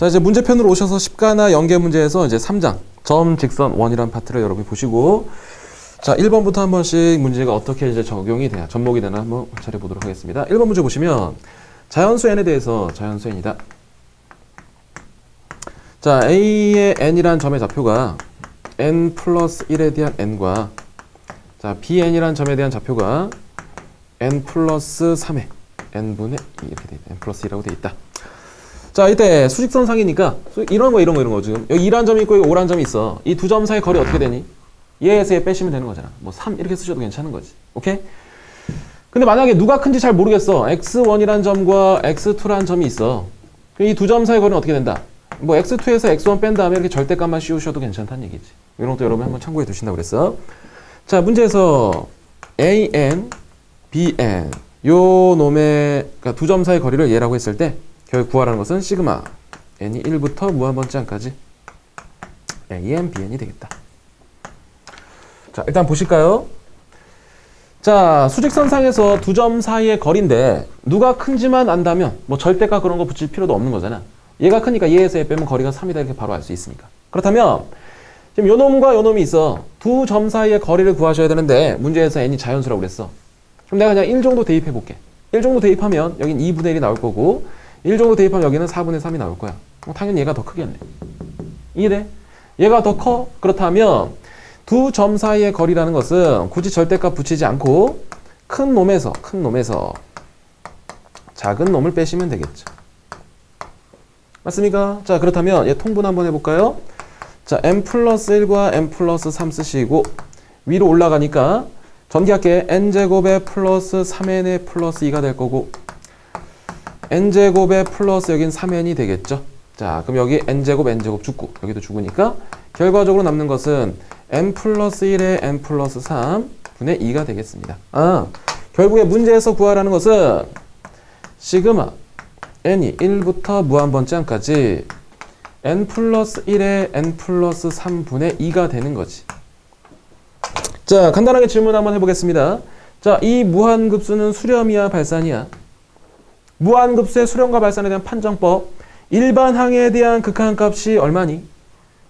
자, 이제 문제편으로 오셔서 10가나 연계 문제에서 이제 3장 점, 직선, 원이라는 파트를 여러분이 보시고, 자, 1번부터 한 번씩 문제가 어떻게 이제 적용이 되나, 접목이 되나 한번 관찰해 보도록 하겠습니다. 1번 문제 보시면 자연수 n에 대해서 자연수 n이다. 자, A의 n이란 점의 좌표가 n 플러스 1에 대한 n과, 자, Bn이란 점에 대한 좌표가 n 플러스 3의 n분의 2 이렇게 돼 있다. n 플러스 2라고 돼 있다. 자, 이때 수직선상이니까 이런 거 지금 여기 2란 점이 있고 여기 5란 점이 있어. 이 두 점 사이 거리 어떻게 되니? 얘에서 얘 빼시면 되는 거잖아. 뭐 3 이렇게 쓰셔도 괜찮은 거지. 오케이? 근데 만약에 누가 큰지 잘 모르겠어. x1이란 점과 x2란 점이 있어. 이 두 점 사이 거리는 어떻게 된다? 뭐 x2에서 x1 뺀 다음에 이렇게 절대값만 씌우셔도 괜찮다는 얘기지. 이런 것도 여러분 한번 참고해 두신다고 그랬어. 자, 문제에서 an, bn 요 놈의 그러니까 두 점 사이 거리를 얘라고 했을 때 결국 구하라는 것은 시그마 n이 1부터 무한번째까지 an, bn이 되겠다. 자, 일단 보실까요? 자, 수직선상에서 두 점 사이의 거리인데 누가 큰지만 안다면 뭐 절대값 그런 거 붙일 필요도 없는 거잖아. 얘가 크니까 얘에서 얘 빼면 거리가 3이다 이렇게 바로 알 수 있으니까. 그렇다면 지금 요 놈과 요 놈이 있어. 두 점 사이의 거리를 구하셔야 되는데 문제에서 n이 자연수라고 그랬어. 그럼 내가 그냥 1 정도 대입해 볼게. 1 정도 대입하면 여긴 2분의 1이 나올 거고 1 정도 대입하면 여기는 4분의 3이 나올 거야. 당연히 얘가 더 크겠네. 이해돼? 얘가 더 커? 그렇다면 두 점 사이의 거리라는 것은 굳이 절대값 붙이지 않고 큰 놈에서 작은 놈을 빼시면 되겠죠. 맞습니까? 자, 그렇다면 얘 통분 한번 해볼까요? 자, n 플러스 1과 n 플러스 3 쓰시고 위로 올라가니까 전기할게. n제곱에 플러스 3n에 플러스 2가 될 거고 n제곱에 플러스 여긴 3n이 되겠죠. 자, 그럼 여기 n제곱 죽고 여기도 죽으니까 결과적으로 남는 것은 n 플러스 1에 n 플러스 3분의 2가 되겠습니다. 결국에 문제에서 구하라는 것은 시그마 n이 1부터 무한번째까지 n 플러스 1에 n 플러스 3분의 2가 되는 거지. 자, 간단하게 질문 한번 해보겠습니다. 자, 이 무한급수는 수렴이야 발산이야? 무한급수의 수렴과 발산에 대한 판정법. 일반항에 대한 극한값이 얼마니?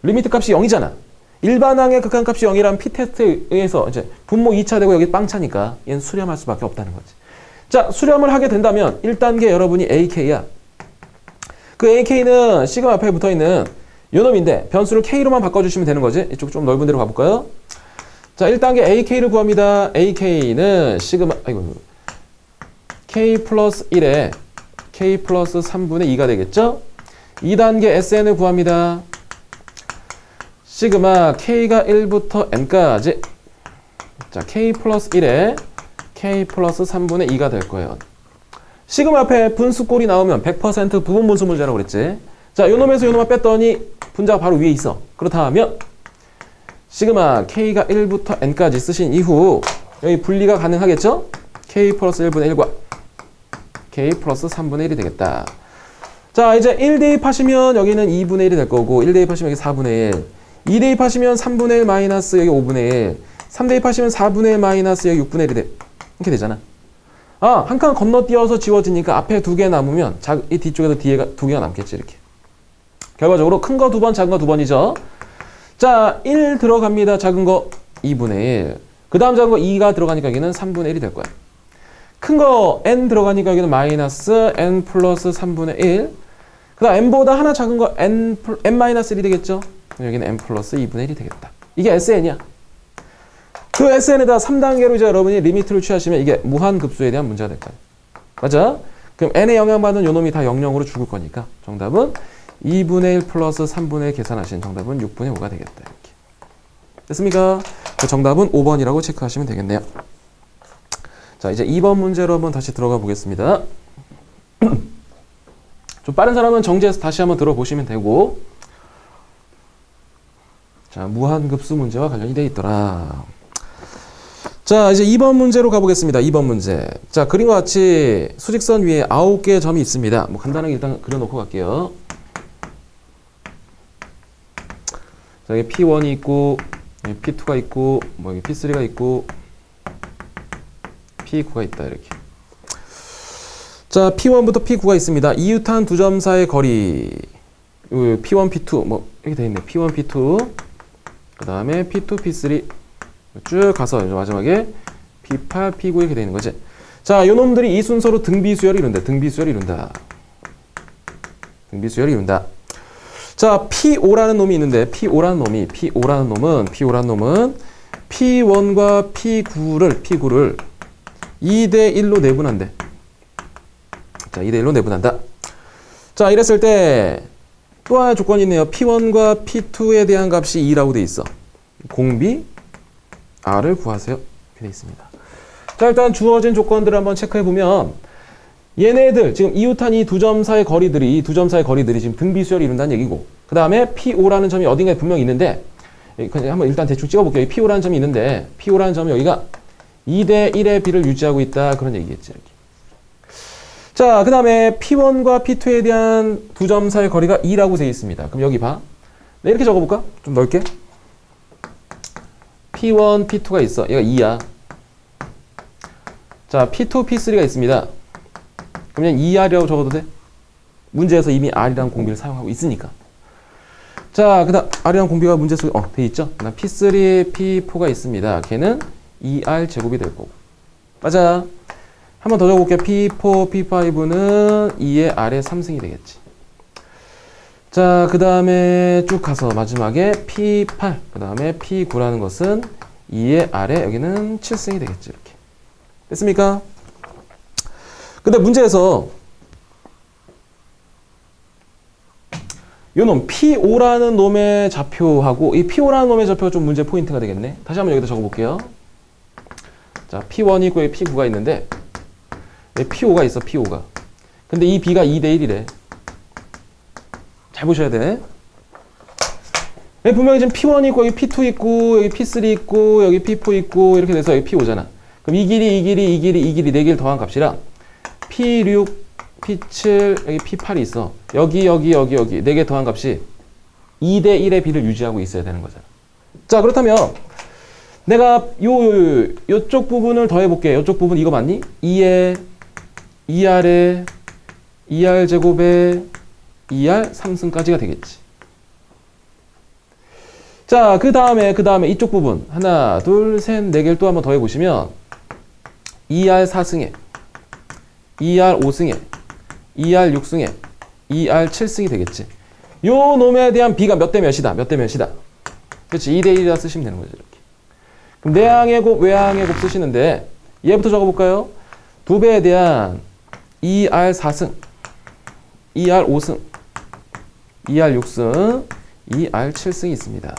리미트 값이 0이잖아. 일반항의 극한값이 0이라면 P테스트에 의해서 이제 분모 2차 되고 여기 빵차니까 얘는 수렴할 수밖에 없다는 거지. 자, 수렴을 하게 된다면 1단계 여러분이 AK야. 그 AK는 시그마 앞에 붙어있는 요 놈인데 변수를 K로만 바꿔주시면 되는 거지. 이쪽 좀 넓은 데로 가볼까요? 자, 1단계 AK를 구합니다. AK는 시그마 K 플러스 1에 K 플러스 3분의 2가 되겠죠? 2단계 SN을 구합니다. 시그마 K가 1부터 N까지. 자, K 플러스 1에 K 플러스 3분의 2가 될 거예요. 시그마 앞에 분수꼴이 나오면 100% 부분분수 문제라고 그랬지. 자, 요 놈에서 요 놈만 뺐더니 분자가 바로 위에 있어. 그렇다면 시그마 K가 1부터 N까지 쓰신 이후 여기 분리가 가능하겠죠? K 플러스 1분의 1과 K 플러스 3분의 1이 되겠다. 자, 이제 1 대입하시면 여기는 2분의 1이 될 거고 1 대입하시면 여기 4분의 1 2 대입하시면 3분의 1 마이너스 여기 5분의 1 3 대입하시면 4분의 1 마이너스 여기 6분의 1이 돼. 이렇게 되잖아. 한 칸 건너뛰어서 지워지니까 앞에 2개 남으면 이 뒤쪽에도 뒤에가 2개가 남겠지. 이렇게. 결과적으로 큰 거 2번, 작은 거 2번이죠. 자, 1 들어갑니다. 작은 거 2분의 1. 그 다음 작은 거 2가 들어가니까 여기는 3분의 1이 될 거야. 큰 거 n 들어가니까 여기는 마이너스 n 플러스 3분의 1. 그 다음 n보다 하나 작은 거 n 마이너스 1이 되겠죠. 여기는 n 플러스 2분의 1이 되겠다. 이게 SN이야. 그 SN에다 3단계로 이제 여러분이 리미트를 취하시면 이게 무한급수에 대한 문제가 될 거예요. 맞아? 그럼 n에 영향받는 요놈이 다 0,0으로 죽을 거니까 정답은 2분의 1 플러스 3분의 1 계산하신 정답은 6분의 5가 되겠다. 이렇게. 됐습니까? 그 정답은 5번이라고 체크하시면 되겠네요. 자, 이제 2번 문제로 한번 다시 들어가 보겠습니다. 좀 빠른 사람은 정지해서 다시 한번 들어보시면 되고. 자, 무한급수 문제와 관련이 되어 있더라. 자, 이제 2번 문제로 가보겠습니다. 2번 문제. 자, 그림과 같이 수직선 위에 9개의 점이 있습니다. 뭐 간단하게 일단 그려놓고 갈게요. 자, 여기 P1이 있고, 여기 P2가 있고, 뭐 여기 P3가 있고, P9가 있다. 이렇게. 자, P1부터 P9가 있습니다. 이유탄 두 점 사이의 거리. P1, P2 뭐 이렇게 돼 있네. P1, P2 그 다음에 P2, P3 쭉 가서 마지막에 P8, P9 이렇게 돼 있는 거지. 자, 요 놈들이 이 순서로 등비수열을 이룬다. 등비수열을 이룬다. 등비수열을 이룬다. 자, P5라는 놈이 있는데 P5라는 놈은 P1과 P9를 2대 1로 내분한대. 자, 2대 1로 내분한다. 자, 이랬을 때 또 하나의 조건이 있네요. P1과 P2에 대한 값이 2라고 돼 있어. 공비 R을 구하세요. 이렇게 돼 있습니다. 자, 일단 주어진 조건들을 한번 체크해 보면 얘네들 지금 이웃한 이 두 점 사이의 거리들이 지금 등비수열을 이룬다는 얘기고, 그 다음에 P5라는 점이 어딘가에 분명히 있는데, 한번 일단 대충 찍어볼게요. P5라는 점이 있는데 P5라는 점이 여기가 2대 1의 비를 유지하고 있다, 그런 얘기겠지. 이렇게. 자, 그 다음에 P1과 P2에 대한 두 점 사이의 거리가 2라고 되어 있습니다. 그럼 여기 봐. 네, 이렇게 적어볼까? 좀 넓게. P1, P2가 있어. 얘가 2야. 자, P2, P3가 있습니다. 그럼 그냥 2R이라고 적어도 돼? 문제에서 이미 R이라는 공비를 사용하고 있으니까. 자, 그 다음 R이라는 공비가 문제 속에 돼 있죠? 그 다음 P3, P4가 있습니다. 걔는 2R 제곱이 될 거고. 맞아. 한 번 더 적어볼게요. P4, P5는 2의 R의 3승이 되겠지. 자, 그 다음에 쭉 가서 마지막에 P8, 그 다음에 P9라는 것은 2의 R의 여기는 7승이 되겠지. 이렇게. 됐습니까? 근데 문제에서 요놈 P5라는 놈의 좌표하고 이 P5라는 놈의 좌표가 좀 문제 포인트가 되겠네. 다시 한번 여기다 적어볼게요. 자, P1이 있고 P9가 있는데 P5가 있어. P5가. 근데 이 B가 2대 1이래. 잘 보셔야 돼. 분명히 지금 P1 있고 여기 P2 있고 여기 P3 있고 여기 P4 있고 이렇게 돼서 여기 P5잖아. 그럼 이 길이 네 개를 더한 값이랑 P6, P7, 여기 P8이 있어. 여기 네 개 더한 값이 2대 1의 비를 유지하고 있어야 되는 거잖아. 자, 그렇다면 내가 요쪽 부분을 더해볼게. 요쪽 부분 이거 맞니? 2에 2R에 2R 제곱에 2R 3승까지가 되겠지. 자, 그 다음에 이쪽 부분 하나, 둘, 셋, 네 개를 또 한번 더해보시면 2R 4승에 2R 5승에 2R 6승에 2R 7승이 되겠지. 요 놈에 대한 B가 몇 대 몇이다. 그렇지. 2대 1이라 쓰시면 되는 거죠. 이렇게. 그럼 내항의 곱, 외항의 곱 쓰시는데 얘부터 적어볼까요? 2배에 대한 2R 4승 2R 5승 2R 6승 2R 7승이 있습니다.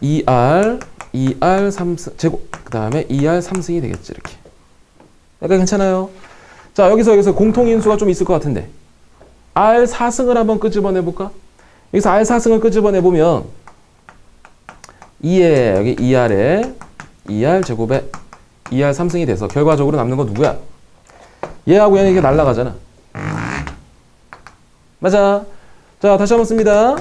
2R 3승 제곱 그 다음에 2R 3승이 되겠지. 이렇게. 약간 괜찮아요? 자, 여기서 공통인수가 좀 있을 것 같은데 R 4승을 한번 끄집어내볼까? 여기서 R 4승을 끄집어내보면 2에 여기 2R에 2R 제곱에 2R 3승이 돼서 결과적으로 남는 건 누구야? 얘하고 얘는 이게 날라가잖아. 맞아. 자, 다시 한번 씁니다.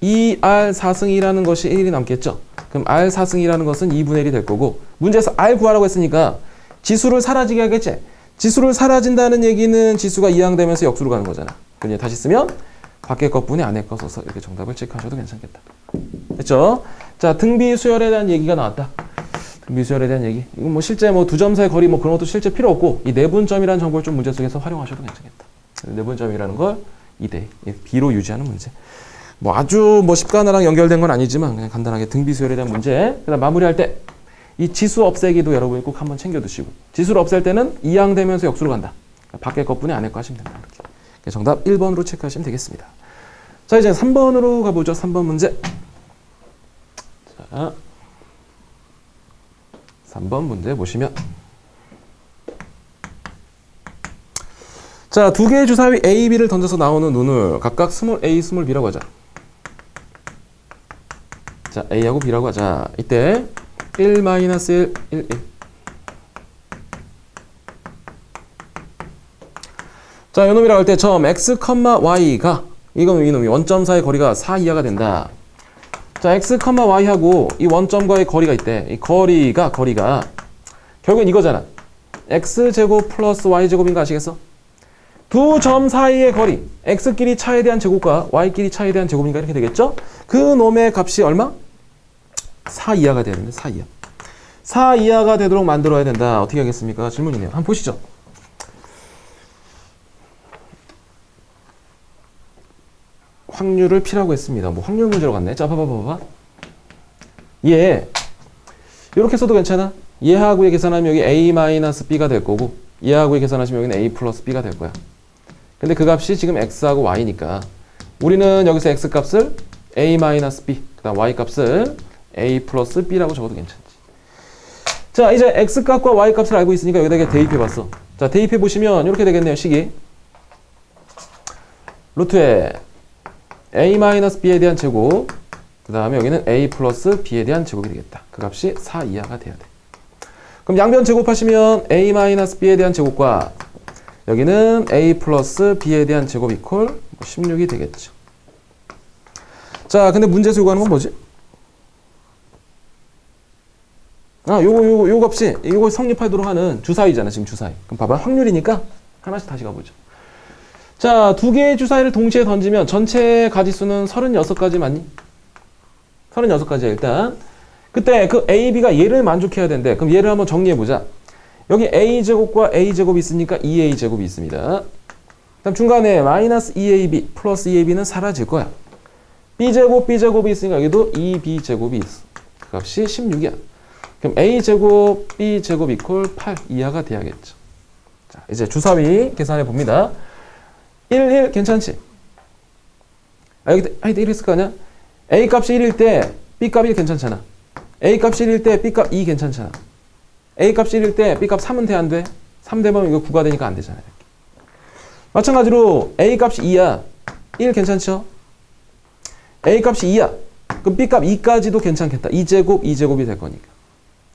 2R 4승이라는 것이 1이 남겠죠? 그럼 R 4승이라는 것은 2분의 1이 될 거고, 문제에서 R 구하라고 했으니까 지수를 사라지게 하겠지? 지수를 사라진다는 얘기는 지수가 이항되면서 역수로 가는 거잖아. 그럼 다시 쓰면 밖에 것분의 안에 거 써서 이렇게 정답을 체크하셔도 괜찮겠다. 됐죠? 자, 등비수열에 대한 얘기가 나왔다. 등비수열에 대한 얘기. 이건 뭐 실제 뭐 두 점 사이 거리 뭐 그런 것도 실제 필요 없고, 이 내분점이라는 정보를 좀 문제 속에서 활용하셔도 괜찮겠다. 내분점이라는 걸 2대 B로 유지하는 문제. 뭐 아주 뭐 십가나랑 연결된 건 아니지만 그냥 간단하게 등비수열에 대한 문제. 그다음 마무리할 때 이 지수 없애기도 여러분이 꼭 한번 챙겨두시고, 지수를 없앨 때는 이항되면서 역수로 간다. 밖에 것분의 안에 거 하시면 된다. 이렇게. 정답 1번으로 체크하시면 되겠습니다. 자, 이제 3번으로 가보죠. 3번 문제. 자, 3번 문제 보시면, 자, 두 개의 주사위 A, B를 던져서 나오는 눈을 각각 스몰 A, 스몰 B라고 하자. 자, A하고 B라고 하자. 이때 1, 1, 1, 1. 자, 이놈이라고 할 때 점 X, Y가 이놈이 원점 사이 거리가 4 이하가 된다. 자, X, Y하고 이 원점과의 거리가 있대. 이 거리가 결국엔 이거잖아. X제곱 플러스 Y제곱인 거 아시겠어? 두 점 사이의 거리 x끼리 차에 대한 제곱과 y끼리 차에 대한 제곱이니까 이렇게 되겠죠? 그 놈의 값이 얼마? 4 이하가 돼야 되는데 4 이하. 4 이하가 되도록 만들어야 된다. 어떻게 하겠습니까? 질문이네요. 한번 보시죠. 확률을 P라고 했습니다. 뭐 확률 문제로 갔네. 자, 봐봐. 얘 이렇게 써도 괜찮아? 얘하고의 계산하면 여기 A-B가 될 거고 얘하고의 계산하시면 여기는 A 플러스 B가 될 거야. 근데 그 값이 지금 X하고 Y니까 우리는 여기서 X 값을 A-B 그 다음 Y 값을 A 플러스 B라고 적어도 괜찮지. 자, 이제 X 값과 Y 값을 알고 있으니까 여기다가 대입해봤어. 자, 대입해보시면 이렇게 되겠네요. 식이 루트에 A-B에 대한 제곱 그 다음에 여기는 A 플러스 B에 대한 제곱이 되겠다. 그 값이 4 이하가 돼야 돼. 그럼 양변 제곱하시면 A-B에 대한 제곱과 여기는 A 플러스 B에 대한 제곱 이퀄 16이 되겠죠. 자, 근데 문제에서 요구하는 건 뭐지? 아, 요거 값이 요거 성립하도록 하는 주사위잖아. 지금 주사위. 그럼 봐봐. 확률이니까 하나씩 다시 가보죠. 자, 두 개의 주사위를 동시에 던지면 전체 가지수는 36가지 맞니? 36가지야 일단. 그때 그 A, B가 얘를 만족해야 된대. 그럼 얘를 한번 정리해보자. 여기 A제곱과 A제곱이 있으니까 2A제곱이 있습니다. 그다음 중간에 마이너스 2AB 플러스 2AB는 사라질 거야. B제곱, B제곱이 있으니까 여기도 2B제곱이 있어. 그 값이 16이야. 그럼 A제곱, B제곱 이퀄 8 이하가 돼야겠죠. 자, 이제 주사위 계산해 봅니다. 1 괜찮지? 아, 여기 1 있을 거 아니야? A 값이 1일 때 B 값 1 괜찮잖아. A 값이 1일 때 B 값 2 괜찮잖아. A 값이 1일 때 B 값 3은 돼, 안 돼? 3 되면 이거 9가 되니까 안 되잖아. 이렇게. 마찬가지로 A 값이 2야. 1 괜찮죠? A 값이 2야. 그럼 B 값 2까지도 괜찮겠다. 2제곱, 2제곱이 될 거니까.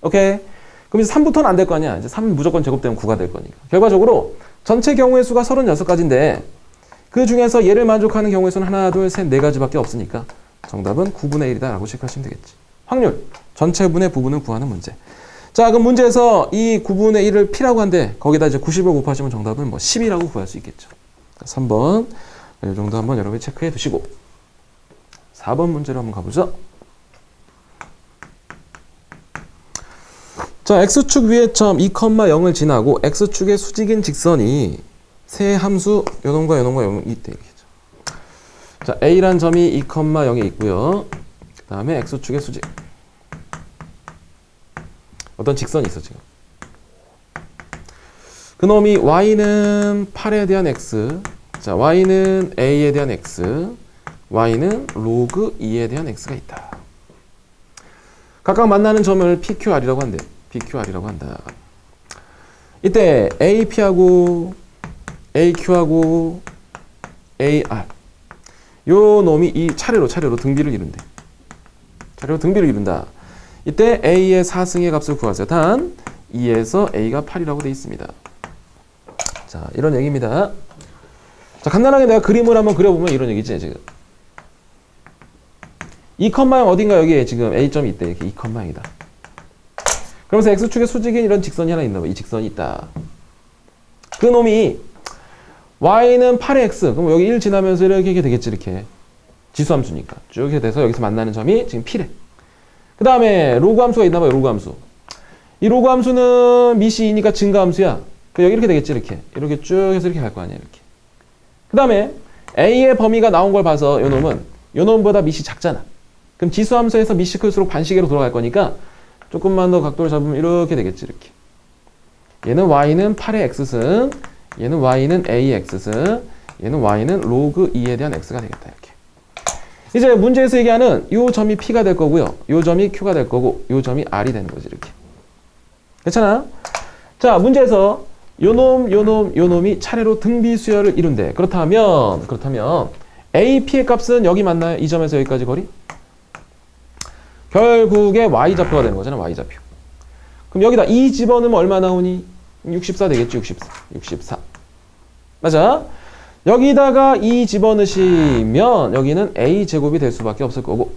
오케이? 그럼 이제 3부터는 안 될 거 아니야. 이제 3 무조건 제곱되면 9가 될 거니까. 결과적으로 전체 경우의 수가 36가지인데 그 중에서 얘를 만족하는 경우의 수는 하나, 둘, 셋, 네 가지밖에 없으니까 정답은 9분의 1이다 라고 체크하시면 되겠지. 확률, 전체분의 부분을 구하는 문제. 자, 그럼 문제에서 이 9분의 1을 P라고 한데 거기다 이제 90을 곱하시면 정답은 뭐 10이라고 구할 수 있겠죠. 3번 이 정도 한번 여러분이 체크해 두시고 4번 문제로 한번 가보죠. 자, X축 위의 점 2,0을 지나고 X축의 수직인 직선이 세 함수 요놈과 요놈과 요놈이 되겠죠. 자, A란 점이 2,0에 있고요. 그 다음에 X축의 수직. 어떤 직선이 있어 지금. 그놈이 Y는 8에 대한 X. 자, Y는 A에 대한 X. Y는 로그 2에 대한 X가 있다. 각각 만나는 점을 PQR이라고 한대. PQR이라고 한다. 이때 AP하고 AQ하고 AR 요 놈이 이 차례로 등비를 이룬대. 차례로 등비를 이룬다. 이때 A의 4승의 값을 구하세요. 단 2에서 A가 8이라고 되어 있습니다. 자, 이런 얘기입니다. 자, 간단하게 내가 그림을 한번 그려보면 이런 얘기지 지금. 2,0 어딘가 여기에 지금 A점이 있대. 이렇게 2,0이다. 그러면서 X축의 수직인 이런 직선이 하나 있나 봐. 이 직선이 있다. 그 놈이 Y는 8의 X. 그럼 여기 1 지나면서 이렇게 되겠지. 이렇게. 지수함수니까. 쭉 이렇게 돼서 여기서 만나는 점이 지금 P래. 그 다음에 로그 함수가 있나 봐요. 로그 함수. 이 로그 함수는 미시 2니까 증가함수야. 여기 이렇게 되겠지. 이렇게 쭉 해서 이렇게 갈 거 아니야. 이렇게. 그 다음에 A의 범위가 나온 걸 봐서 요 놈보다 미시 작잖아. 그럼 지수함수에서 미시 클수록 반시계로 돌아갈 거니까 조금만 더 각도를 잡으면 이렇게 되겠지. 이렇게. 얘는 Y는 8의 X승. 얘는 Y는 A의 X승. 얘는 Y는 로그 2에 대한 X가 되겠다. 이렇게. 이제 문제에서 얘기하는 요 점이 P가 될 거고요. 요 점이 Q가 될 거고 요 점이 R이 되는 거지. 이렇게. 괜찮아? 자, 문제에서 요놈이 차례로 등비 수열을 이룬대. 그렇다면 AP의 값은 여기 맞나요? 이 점에서 여기까지 거리? 결국에 Y좌표가 되는 거잖아. Y좌표. 그럼 여기다 2 집어넣으면 얼마 나오니? 64 되겠지. 64. 맞아? 여기다가 2 집어넣으시면 여기는 A제곱이 될 수밖에 없을 거고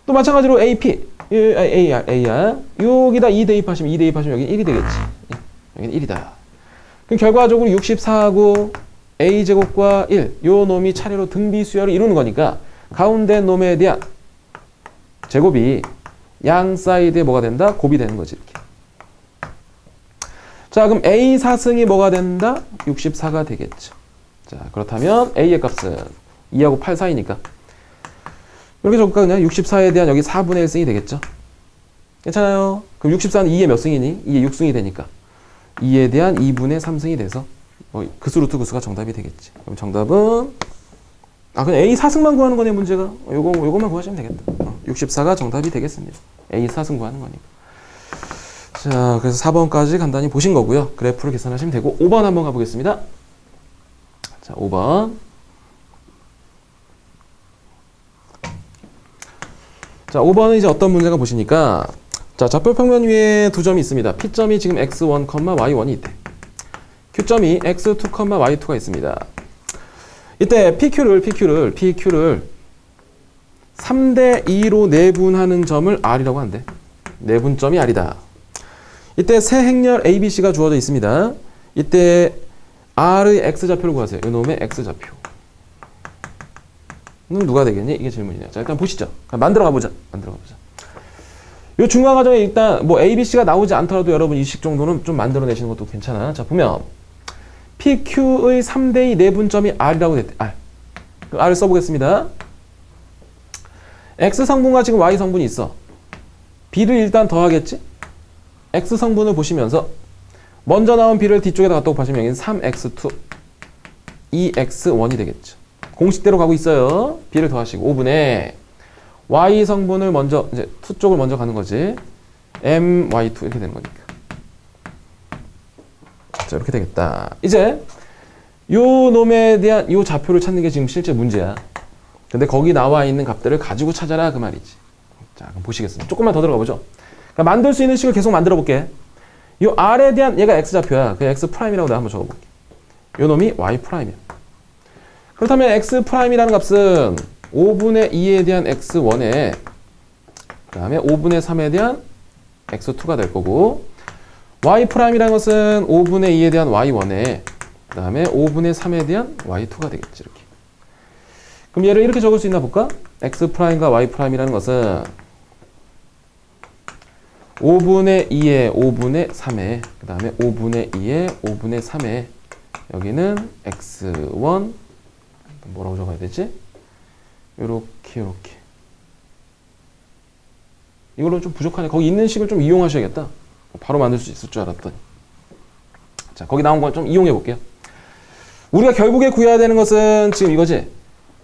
또 마찬가지로 AP, AR 여기다 2 대입하시면 여기는 1이 되겠지. 여기는 1이다. 그럼 결과적으로 64하고 a제곱과 1, 요 놈이 차례로 등비수열을 이루는 거니까 가운데 놈에 대한 제곱이 양 사이드에 뭐가 된다? 곱이 되는 거지. 이렇게. 자, 그럼 a 4승이 뭐가 된다? 64가 되겠죠. 자, 그렇다면 a의 값은 2하고 8 사이니까 이렇게 적을까? 그냥 64에 대한 여기 4분의 1승이 되겠죠. 괜찮아요? 그럼 64는 2의 몇 승이니? 2의 6승이 되니까 2에 대한 2분의 3승이 돼서 그수 루트 그수가 정답이 되겠지. 그럼 정답은 그냥 a 4승만 구하는 거네, 문제가. 요거만 구하시면 되겠다. 64가 정답이 되겠습니다. a 4승 구하는 거니까. 자, 그래서 4번까지 간단히 보신 거고요. 그래프를 계산하시면 되고 5번 한번 가보겠습니다. 자, 5번. 자, 5번은 이제 어떤 문제가 보시니까 자, 좌표 평면 위에 두 점이 있습니다. P점이 지금 x1, y1이 있대. Q점이 x2, y2가 있습니다. 이때 PQ를 3대2로 내분하는 점을 R이라고 한대. 내분점이 R이다. 이때 세 행렬 ABC가 주어져 있습니다. 이때 R의 X좌표를 구하세요. 이놈의 X좌표. 누가 되겠니? 이게 질문이네요. 자, 일단 보시죠. 만들어 가보자. 요 중간 과정에 일단 뭐 ABC가 나오지 않더라도 여러분 이 식 정도는 좀 만들어내시는 것도 괜찮아. 자, 보면 PQ의 3대2 내분점이 R이라고 됐대. R. R을 써보겠습니다. X 성분과 지금 Y 성분이 있어. B를 일단 더하겠지? X 성분을 보시면서 먼저 나온 B를 뒤쪽에다 갖다 곱하시면 여기는 3X2, 2X1이 되겠죠. 공식대로 가고 있어요. B를 더하시고 5분의 Y 성분을 먼저 이제 2 쪽을 먼저 가는 거지. MY2 이렇게 되는 거니까. 자, 이렇게 되겠다. 이제 요 놈에 대한 요 좌표를 찾는 게 지금 실제 문제야. 근데 거기 나와 있는 값들을 가지고 찾아라 그 말이지. 자, 그럼 보시겠습니다. 조금만 더 들어가 보죠. 그러니까 만들 수 있는 식을 계속 만들어 볼게. 요 R에 대한 얘가 X좌표야. 그 X'이라고 내가 한번 적어 볼게. 요 놈이 Y'이야. 그렇다면 X'이라는 값은 5분의 2에 대한 X1에 그 다음에 5분의 3에 대한 X2가 될 거고 Y'이라는 것은 5분의 2에 대한 Y1에 그 다음에 5분의 3에 대한 Y2가 되겠지. 이렇게. 그럼 얘를 이렇게 적을 수 있나 볼까? X'과 Y'이라는 것은 5분의 2에 5분의 3에 그 다음에 5분의 2에 5분의 3에 여기는 X1 뭐라고 적어야 되지? 요렇게 이걸로 좀 부족하네. 거기 있는 식을 좀 이용하셔야겠다. 바로 만들 수 있을 줄 알았더니. 자, 거기 나온 건 좀 이용해 볼게요. 우리가 결국에 구해야 되는 것은 지금 이거지.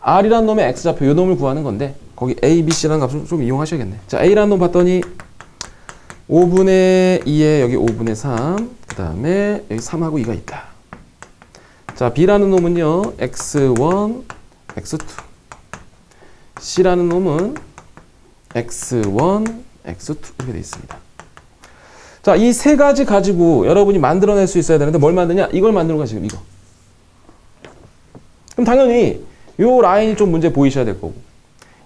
R이라는 놈의 X좌표 요 놈을 구하는 건데 거기 A, B, C라는 값을 좀 이용하셔야겠네. 자, A라는 놈 봤더니 5분의 2에 여기 5분의 3 그 다음에 여기 3하고 2가 있다. 자, B라는 놈은요 X1, X2 C라는 놈은 X1, X2 이렇게 되어 있습니다. 자, 이 세 가지 가지고 여러분이 만들어낼 수 있어야 되는데 뭘 만드냐? 이걸 만드는 거야 지금 이거. 그럼 당연히 요 라인이 좀 문제 보이셔야 될 거고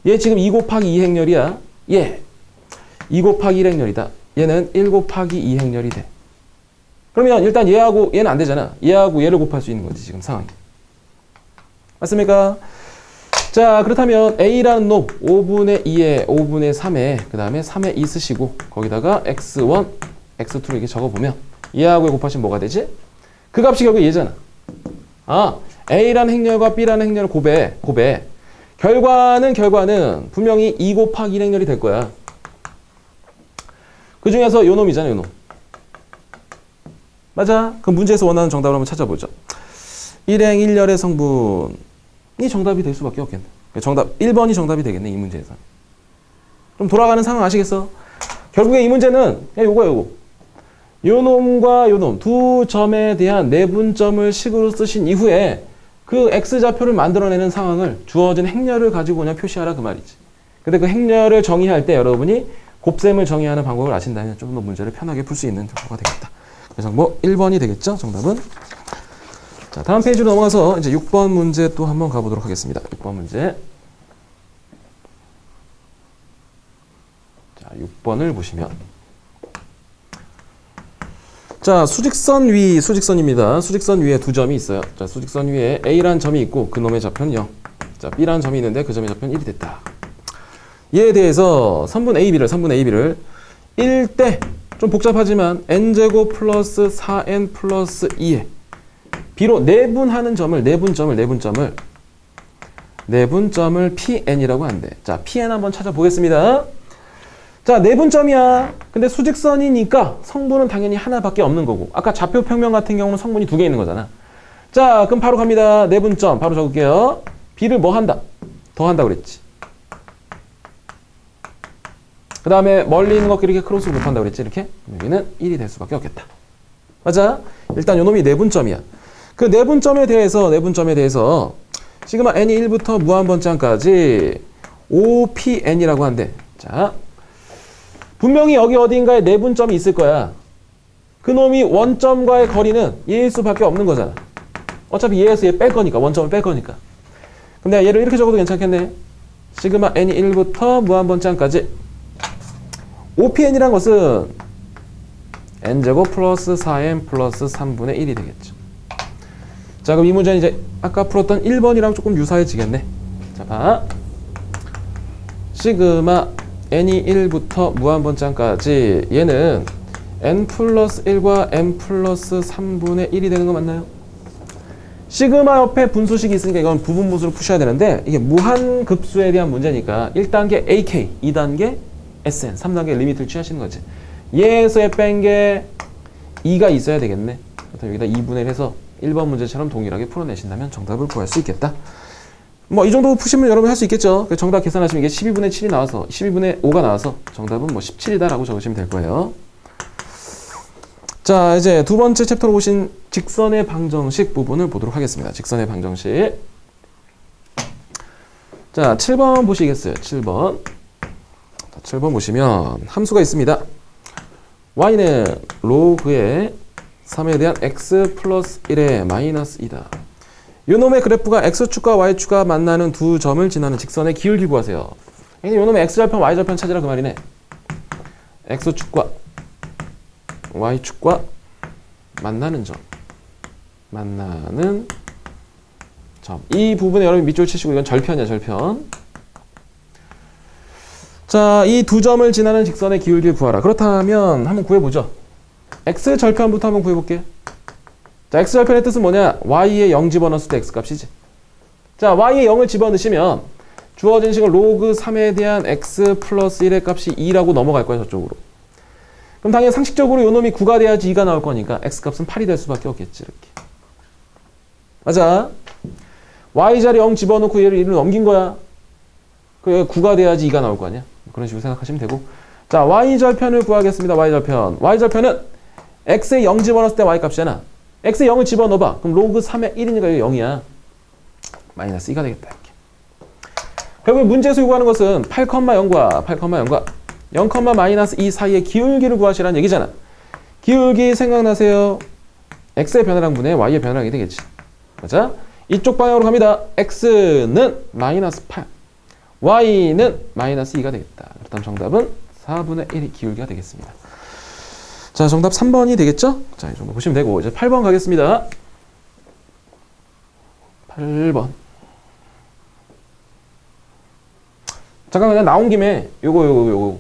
얘 지금 2 곱하기 2 행렬이야. 얘 2 곱하기 1 행렬이다. 얘는 1 곱하기 2 행렬이 돼. 그러면 일단 얘하고 얘는 안 되잖아. 얘하고 얘를 곱할 수 있는 거지 지금 상황이. 맞습니까? 자, 그렇다면 A라는 놈 5분의 2에 5분의 3에 그 다음에 3에 2 쓰시고 거기다가 X1, X2를 이렇게 적어보면 얘하고 곱하시면 뭐가 되지? 그 값이 결국 얘잖아. A라는 행렬과 B라는 행렬을 곱해. 결과는 분명히 2 곱하기 1 행렬이 될 거야. 그 중에서 요 놈이잖아, 요 놈. 맞아. 그럼 문제에서 원하는 정답을 한번 찾아보죠. 1행 1열의 성분이 정답이 될 수밖에 없겠네. 정답 1번이 정답이 되겠네, 이 문제에서. 좀 돌아가는 상황 아시겠어? 결국에 이 문제는 그냥 요거야, 요거. 요 놈과 요 놈 두 점에 대한 내분점을 식으로 쓰신 이후에 그 X좌표를 만들어내는 상황을 주어진 행렬을 가지고 그냥 표시하라 그 말이지. 근데 그 행렬을 정의할 때 여러분이 곱셈을 정의하는 방법을 아신다면 좀 더 문제를 편하게 풀 수 있는 정도가 되겠다. 그래서 뭐 1번이 되겠죠, 정답은. 자, 다음 페이지로 넘어가서 이제 6번 문제 또 한번 가보도록 하겠습니다. 6번 문제. 자, 6번을 보시면 자, 수직선입니다. 수직선 위에 두 점이 있어요. 자, 수직선 위에 A라는 점이 있고 그놈의 좌표는 0. 자, B라는 점이 있는데 그 점의 좌표는 1이 됐다. 얘에 대해서 3분의 AB를 1대 좀 복잡하지만 n제곱 플러스 4n 플러스 2에 B로 내분하는 점을 내분점을 PN이라고 한대. 자, PN 한번 찾아보겠습니다. 자, 내분점이야. 근데 수직선이니까 성분은 당연히 하나밖에 없는 거고 아까 좌표 평면 같은 경우는 성분이 두 개 있는 거잖아. 자, 그럼 바로 갑니다. 내분점 바로 적을게요. B를 뭐 한다? 더한다 그랬지. 그 다음에 멀리 있는 것끼리 이렇게 크로스 곱한다 그랬지. 이렇게 여기는 1이 될 수밖에 없겠다. 맞아? 일단 요놈이 내분점이야. 그 내분점에 대해서 시그마 n이 1부터 무한번장까지 OPN이라고 한대. 자, 분명히 여기 어딘가에 내분점이 있을 거야. 그놈이 원점과의 거리는 얘일 수밖에 없는 거잖아. 어차피 얘에서 얘 뺄 거니까, 원점을 뺄 거니까. 그럼 내가 얘를 이렇게 적어도 괜찮겠네. 시그마 n이 1부터 무한번장까지 OPN이란 것은 n제곱 플러스 4n 플러스 3분의 1이 되겠죠. 자, 그럼 이 문제는 이제 아까 풀었던 1번이랑 조금 유사해지겠네. 자, 봐. 시그마 n이 1부터 무한번장까지 얘는 n 플러스 1과 n 플러스 3분의 1이 되는 거 맞나요? 시그마 옆에 분수식이 있으니까 이건 부분분수를 푸셔야 되는데 이게 무한급수에 대한 문제니까 1단계 AK, 2단계 SN, 3단계 리미트를 취하시는 거지. 얘에서의 뺀 게 2가 있어야 되겠네. 그렇다면 여기다 2분의 1 해서 1번 문제처럼 동일하게 풀어내신다면 정답을 구할 수 있겠다. 뭐 이 정도 푸시면 여러분 할 수 있겠죠. 정답 계산하시면 이게 12분의 7이 나와서 12분의 5가 나와서 정답은 뭐 17이다 라고 적으시면 될 거예요. 자, 이제 두 번째 챕터로 보신 직선의 방정식 부분을 보도록 하겠습니다. 직선의 방정식. 자, 7번 보시겠어요. 7번. 7번 보시면 함수가 있습니다. y는 로그의 3에 대한 x 플러스 1의 마이너스 2다. 요놈의 그래프가 x축과 y축과 만나는 두 점을 지나는 직선의 기울기 구하세요. 요놈의 x절편, y절편 찾으라 그 말이네. x축과 y축과 만나는 점. 이 부분에 여러분 밑줄 치시고 이건 절편이야, 절편. 자, 이 두 점을 지나는 직선의 기울기를 구하라. 그렇다면 한번 구해보죠. x절편부터 한번 구해볼게요. 자, x절편의 뜻은 뭐냐? y에 0 집어넣었을 때 x값이지. 자, y에 0을 집어넣으시면 주어진 식은 로그 3에 대한 x 플러스 1의 값이 2라고 넘어갈 거야, 저쪽으로. 그럼 당연히 상식적으로 요 놈이 9가 돼야지 2가 나올 거니까 x값은 8이 될 수밖에 없겠지, 이렇게. 맞아? y자리 0 집어넣고 얘를 1로 넘긴 거야. 그 9가 돼야지 2가 나올 거 아니야? 그런 식으로 생각하시면 되고. 자, y절편을 구하겠습니다. y절편은 x에 0 집어넣었을 때 y값이잖아. x에 0을 집어넣어봐. 그럼 로그 3의 1이니까 여기 0이야. 마이너스 2가 되겠다, 이렇게. 결국 문제에서 요구하는 것은 8,0과 0, 마이너스 2 사이의 기울기를 구하시라는 얘기잖아. 기울기 생각나세요? x의 변화량분의 y의 변화량이 되겠지. 맞아? 이쪽 방향으로 갑니다. x는 마이너스 8, y는 마이너스 2가 되겠다. 그렇다면 정답은 4분의 1이 기울기가 되겠습니다. 자, 정답 3번이 되겠죠? 자, 이 정도 보시면 되고 이제 8번 가겠습니다. 8번. 잠깐 그냥 나온 김에 요거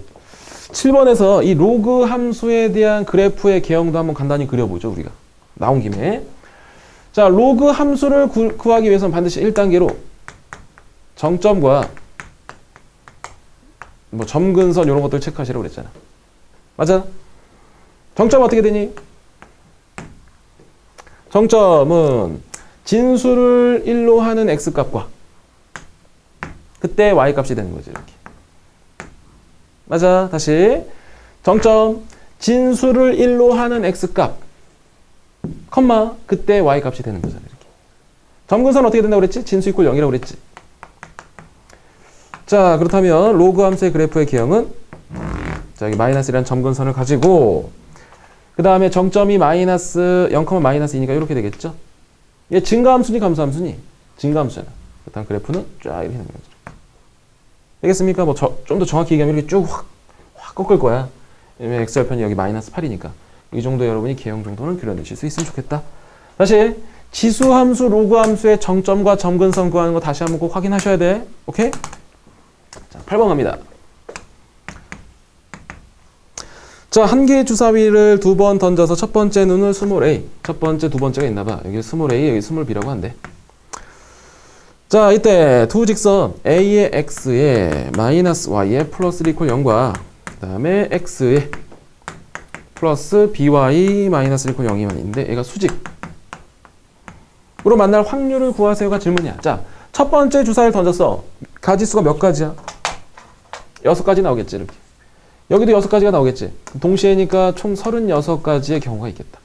7번에서 이 로그 함수에 대한 그래프의 개형도 한번 간단히 그려보죠, 우리가. 나온 김에. 자, 로그 함수를 구하기 위해서는 반드시 1단계로 정점과 뭐 점근선 이런 것들 체크하시라고 그랬잖아. 맞아? 정점 어떻게 되니? 정점은 진수를 1로 하는 x값과 그때 y값이 되는 거지, 이렇게. 맞아. 다시. 정점, 진수를 1로 하는 x값, 컴마, 그때 y값이 되는 거잖아, 이렇게. 점근선 어떻게 된다고 그랬지? 진수 이퀄 0이라고 그랬지. 자, 그렇다면 로그 함수의 그래프의 개형은 자, 여기 마이너스라는 점근선을 가지고 그 다음에 정점이 마이너스 0, 마이너스 2니까 이렇게 되겠죠? 얘 증가함수니 감소함수니? 증가함수잖아. 그렇다면 그래프는 쫙 이렇게 되는 거죠. 되겠습니까? 뭐 좀 더 정확히 얘기하면 이렇게 쭉 확 꺾을 거야. 왜냐면 x절편이 여기 마이너스 8이니까. 이 정도 여러분이 개형 정도는 그려내실 수 있으면 좋겠다. 다시 지수함수, 로그함수의 정점과 점근성 구하는 거 다시 한번 꼭 확인하셔야 돼. 오케이? 자, 8번 갑니다. 자, 한 개의 주사위를 두 번 던져서 첫 번째 눈을 스몰 a, 첫 번째, 두 번째가 있나봐. 여기 스몰 a, 여기 스몰 b라고 한대. 자, 이때 두 직선 a의 x에 마이너스 y에 플러스 1 이퀄 0과 그 다음에 x에 플러스 by 마이너스 1 이퀄 0이 있는데 얘가 수직으로 만날 확률을 구하세요가 질문이야. 자, 첫 번째 주사위를 던졌어. 가지수가 몇 가지야? 6가지 나오겠지, 이렇게. 여기도 6가지가 나오겠지. 동시에니까 총 36가지의 경우가 있겠다.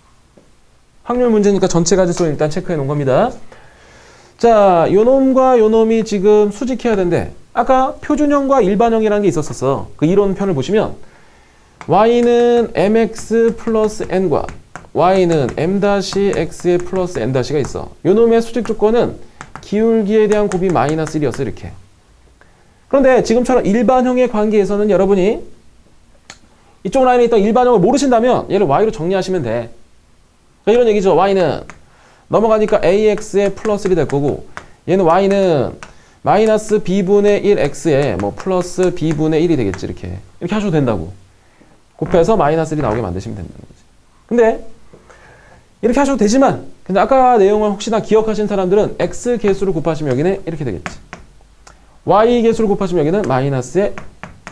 확률 문제니까 전체 가지수를 일단 체크해 놓은 겁니다. 자, 요놈과 요놈이 지금 수직해야 되는데 아까 표준형과 일반형이라는 게 있었었어. 그 이론편을 보시면 y는 mx 플러스 n과 y는 m-x의 플러스 n-가 있어. 요놈의 수직 조건은 기울기에 대한 곱이 마이너스 1이었어, 이렇게. 그런데 지금처럼 일반형의 관계에서는 여러분이 이쪽 라인에 있던 일반형을 모르신다면 얘를 y로 정리하시면 돼. 자, 이런 얘기죠. y는 넘어가니까 ax의 플러스 1이 될 거고 얘는 y는 마이너스 b분의 1x에 뭐 플러스 b분의 1이 되겠지. 이렇게 하셔도 된다고. 곱해서 마이너스 1이 나오게 만드시면 된다는 거지. 근데 이렇게 하셔도 되지만 근데 아까 내용을 혹시나 기억하신 사람들은 x 개수를 곱하시면 여기는 이렇게 되겠지. y 개수를 곱하시면 여기는 마이너스의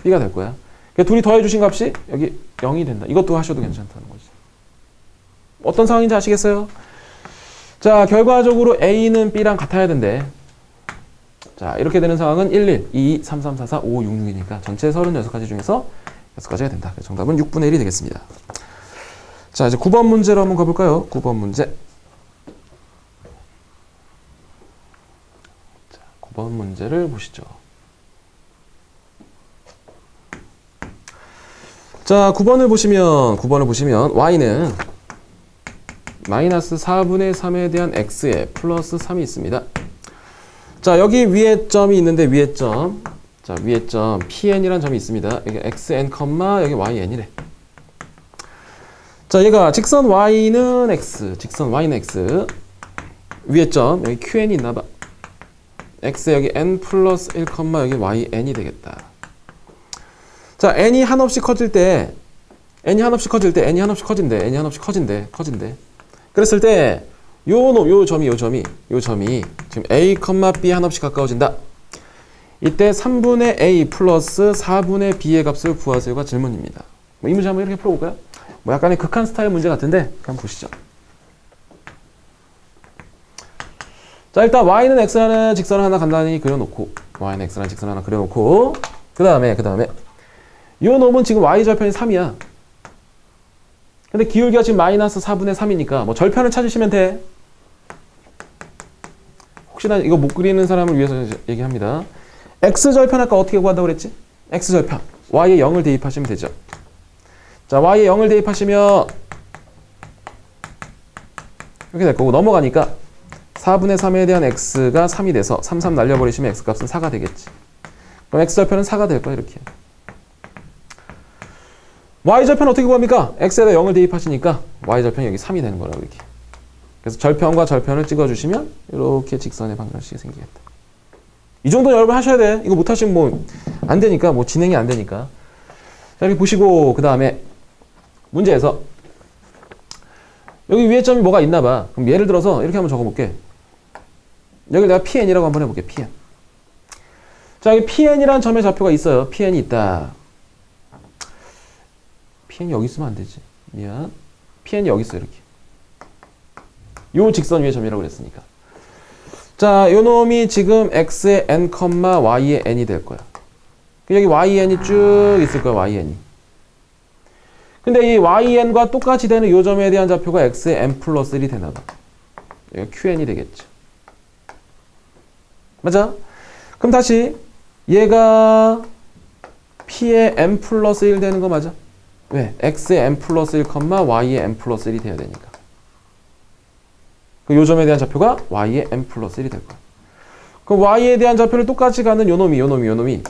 b가 될 거야. 그러니까 둘이 더해주신 값이 여기 0이 된다. 이것도 하셔도 괜찮다는 거지. 어떤 상황인지 아시겠어요? 자, 결과적으로 A는 B랑 같아야 된대. 자, 이렇게 되는 상황은 1, 1, 2, 2, 3, 3, 4, 4, 5, 6, 6이니까 전체 36가지 중에서 6가지가 된다. 정답은 6분의 1이 되겠습니다. 자, 이제 9번 문제로 한번 가볼까요? 9번 문제. 자, 9번 문제를 보시죠. 자, 9번을 보시면 y는 마이너스 4분의 3에 대한 x에 플러스 3이 있습니다. 자, 여기 위에 점이 있는데 위에 점. 자, 위에 점 pn이라는 점이 있습니다. 여기 xn, 여기 yn이래. 자, 얘가 직선 y는 x, 직선 y는 x. 위에 점 여기 qn이 있나 봐. x에 여기 n 플러스 1, 여기 yn이 되겠다. 자, n이 한없이 커질 때 n이 한없이 커진대. 그랬을 때 요 점이 지금 a, b 한없이 가까워진다. 이때 3분의 a 플러스 4분의 b의 값을 구하세요가 질문입니다. 이 문제 한번 이렇게 풀어볼까요? 뭐 약간의 극한 스타일 문제 같은데 한번 보시죠. 자, 일단 y는 x라는 직선을 하나 간단히 그려놓고 그 다음에 요 놈은 지금 y절편이 3이야. 근데 기울기가 지금 마이너스 4분의 3이니까 뭐 절편을 찾으시면 돼. 혹시나 이거 못 그리는 사람을 위해서 얘기합니다. x절편 아까 어떻게 구한다고 그랬지? x절편. y에 0을 대입하시면 되죠. 자, y에 0을 대입하시면 이렇게 될 거고 넘어가니까 4분의 3에 대한 x가 3이 돼서 3 날려버리시면 x값은 4가 되겠지. 그럼 x절편은 4가 될 거야, 이렇게. y절편 어떻게 구합니까? x에다 0을 대입하시니까 y절편이 여기 3이 되는 거라고, 이렇게. 그래서 절편과 절편을 찍어주시면 이렇게 직선의 방정식이 생기겠다. 이 정도는 여러분 하셔야 돼. 이거 못하시면 뭐 안 되니까, 뭐 진행이 안 되니까. 자, 이렇게 보시고 그 다음에 문제에서 여기 위에 점이 뭐가 있나 봐. 그럼 예를 들어서 이렇게 한번 적어볼게. 여기 내가 PN이라고 한번 해볼게. PN. 자, 여기 PN이라는 점의 좌표가 있어요. PN이 있다. PN이 여기 있으면 안 되지. 미안. PN이 여기 있어, 이렇게. 요 직선 위에 점이라고 그랬으니까. 자, 요 놈이 지금 x의 n, y의 n이 될 거야. 여기 yn이 쭉 있을 거야, yn이. 근데 이 yn과 똑같이 되는 요 점에 대한 좌표가 x의 n 플러스 1이 되나 봐. 여기 qn이 되겠죠. 맞아? 그럼 다시 얘가 p의 n 플러스 1 되는 거 맞아? 왜? x의 n 플러스 1, y의 n 플러스 1이 돼야 되니까. 그 요점에 대한 좌표가 y의 n 플러스 1이 될 거야. 그럼 y에 대한 좌표를 똑같이 가는 요놈이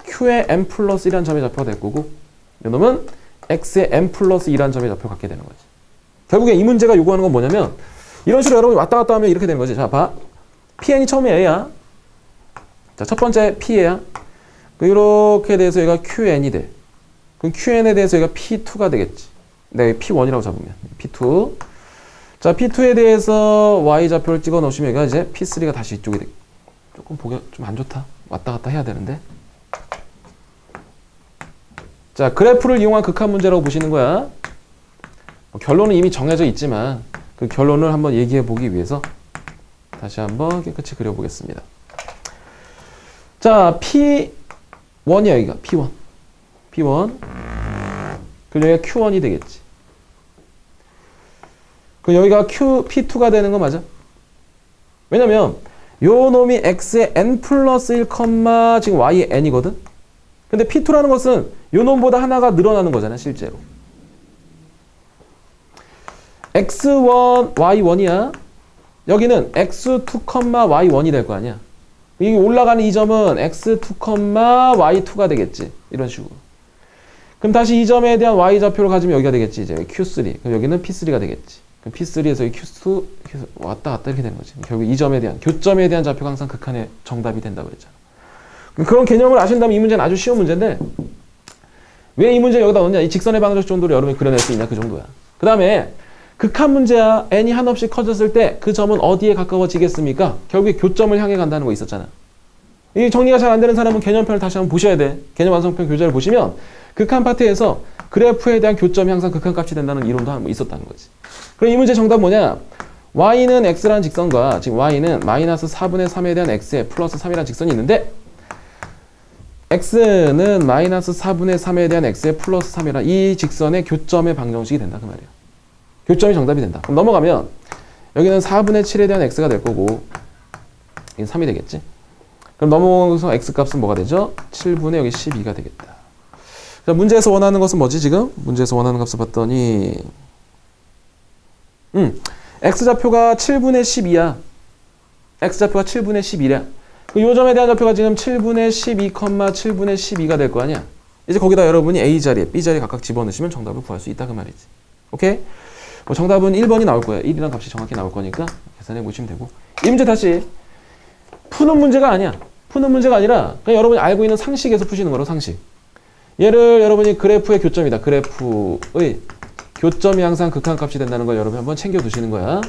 q의 n 플러스 1이라는 점의 좌표가 될 거고, 요놈은 x의 n 플러스 2라는 점의 좌표를 갖게 되는 거지. 결국에 이 문제가 요구하는 건 뭐냐면 이런 식으로 여러분이 왔다 갔다 하면 이렇게 되는 거지. 자, 봐. Pn이 처음에 A야. 자, 첫 번째 P야. 이렇게 돼서 얘가 Qn이 돼. 그럼 Qn에 대해서 얘가 P2가 되겠지. 네, P1이라고 잡으면. P2. 자, P2에 대해서 Y 좌표를 찍어 놓으시면 얘가 이제 P3가 다시 이쪽에 돼. 조금 보기 좀 안 좋다. 왔다 갔다 해야 되는데. 자, 그래프를 이용한 극한 문제라고 보시는 거야. 결론은 이미 정해져 있지만 그 결론을 한번 얘기해 보기 위해서 다시 한번 깨끗이 그려보겠습니다. 자, P1이야, 여기가. P1. 그럼 여기가 Q1이 되겠지. 그럼 여기가 P2가 되는 거 맞아? 왜냐면 요 놈이 X의 N 플러스 1, 지금 Y의 N이거든? 근데 P2라는 것은 요 놈보다 하나가 늘어나는 거잖아, 실제로. X1, Y1이야. 여기는 X2, Y1이 될 거 아니야. 이 올라가는 이 점은 X2, Y2가 되겠지. 이런 식으로. 그럼 다시 이 점에 대한 Y 좌표를 가지면 여기가 되겠지. 이제 Q3. 그럼 여기는 P3가 되겠지. 그럼 P3에서 Q2 왔다 갔다 이렇게 되는 거지. 결국 이 점에 대한, 교점에 대한 좌표가 항상 극한의 정답이 된다고 그랬잖아. 그런 개념을 아신다면 이 문제는 아주 쉬운 문제인데 왜 이 문제 여기다 넣냐? 이 직선의 방정식 정도로 여러분이 그려낼 수 있냐? 그 정도야. 그 다음에 극한 문제야. n이 한없이 커졌을 때 그 점은 어디에 가까워지겠습니까? 결국에 교점을 향해 간다는 거 있었잖아. 이 정리가 잘 안 되는 사람은 개념편을 다시 한번 보셔야 돼. 개념 완성편 교재를 보시면 극한 파트에서 그래프에 대한 교점이 항상 극한값이 된다는 이론도 한번 있었다는 거지. 그럼 이 문제 정답 뭐냐? y는 x라는 직선과 지금 y는 마이너스 4분의 3에 대한 x에 플러스 3이라는 직선이 있는데 x는 마이너스 4분의 3에 대한 x에 플러스 3이라 이 직선의 교점의 방정식이 된다 그 말이야. 교점이 정답이 된다. 그럼 넘어가면 여기는 4분의 7에 대한 x가 될 거고 이건 3이 되겠지. 그럼 넘어가서 x값은 뭐가 되죠? 7분의 여기 12가 되겠다. 자, 문제에서 원하는 것은 뭐지 지금? 문제에서 원하는 값을 봤더니 x좌표가 7분의 12야. x좌표가 7분의 11이야. 이 점에 대한 좌표가 지금 7분의 12, 7분의 12가 될 거 아니야. 이제 거기다 여러분이 A자리에, B자리에 각각 집어넣으시면 정답을 구할 수 있다 그 말이지. 오케이? 뭐 정답은 1번이 나올 거야. 1이라는 값이 정확히 나올 거니까 계산해 보시면 되고. 이 문제 다시 푸는 문제가 아니야. 푸는 문제가 아니라 그냥 여러분이 알고 있는 상식에서 푸시는 거로 상식. 얘를 여러분이 그래프의 교점이다. 그래프의 교점이 항상 극한값이 된다는 걸 여러분이 한번 챙겨 두시는 거야.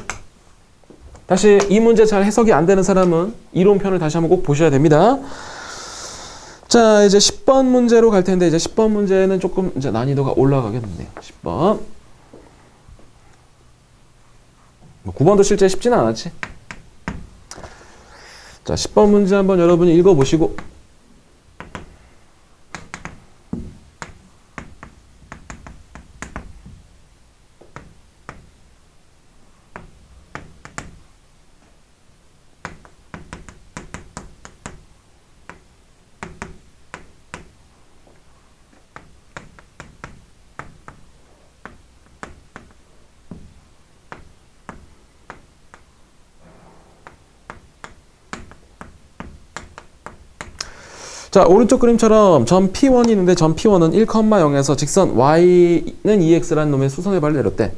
다시 이 문제 잘 해석이 안 되는 사람은 이론편을 다시 한번 꼭 보셔야 됩니다. 자, 이제 10번 문제로 갈 텐데 이제 10번 문제는 조금 이제 난이도가 올라가겠네요. 10번. 9번도 실제 쉽지는 않았지. 자, 10번 문제 한번 여러분이 읽어보시고 자, 오른쪽 그림처럼 점 P1이 있는데 점 P1은 1,0에서 직선 Y는 2X라는 놈의 수선의 발을 내렸대.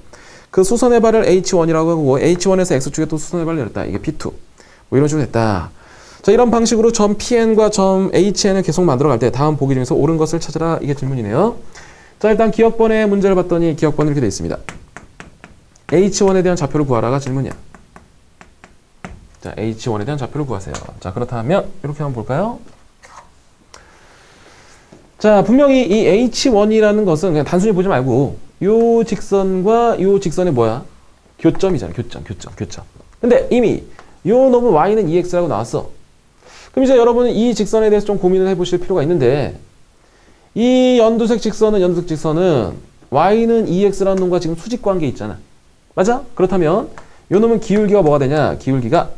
그 수선의 발을 H1이라고 하고 H1에서 X축에 또 수선의 발을 내렸다. 이게 P2. 뭐 이런 식으로 됐다. 자, 이런 방식으로 점 PN과 점 HN을 계속 만들어 갈 때 다음 보기 중에서 옳은 것을 찾으라. 이게 질문이네요. 자, 일단 기억번의 문제를 봤더니 기억번이 이렇게 되어 있습니다. H1에 대한 좌표를 구하라가 질문이야. 자, H1에 대한 좌표를 구하세요. 자, 그렇다면 이렇게 한번 볼까요? 자, 분명히 이 H1이라는 것은 그냥 단순히 보지 말고 요 직선과 요 직선의 뭐야? 교점이잖아. 교점. 근데 이미 요 놈은 Y는 2X라고 나왔어. 그럼 이제 여러분은 이 직선에 대해서 좀 고민을 해보실 필요가 있는데 이 연두색 직선은 Y는 2X라는 놈과 지금 수직관계 있잖아. 맞아? 그렇다면 요 놈은 기울기가 뭐가 되냐? 기울기가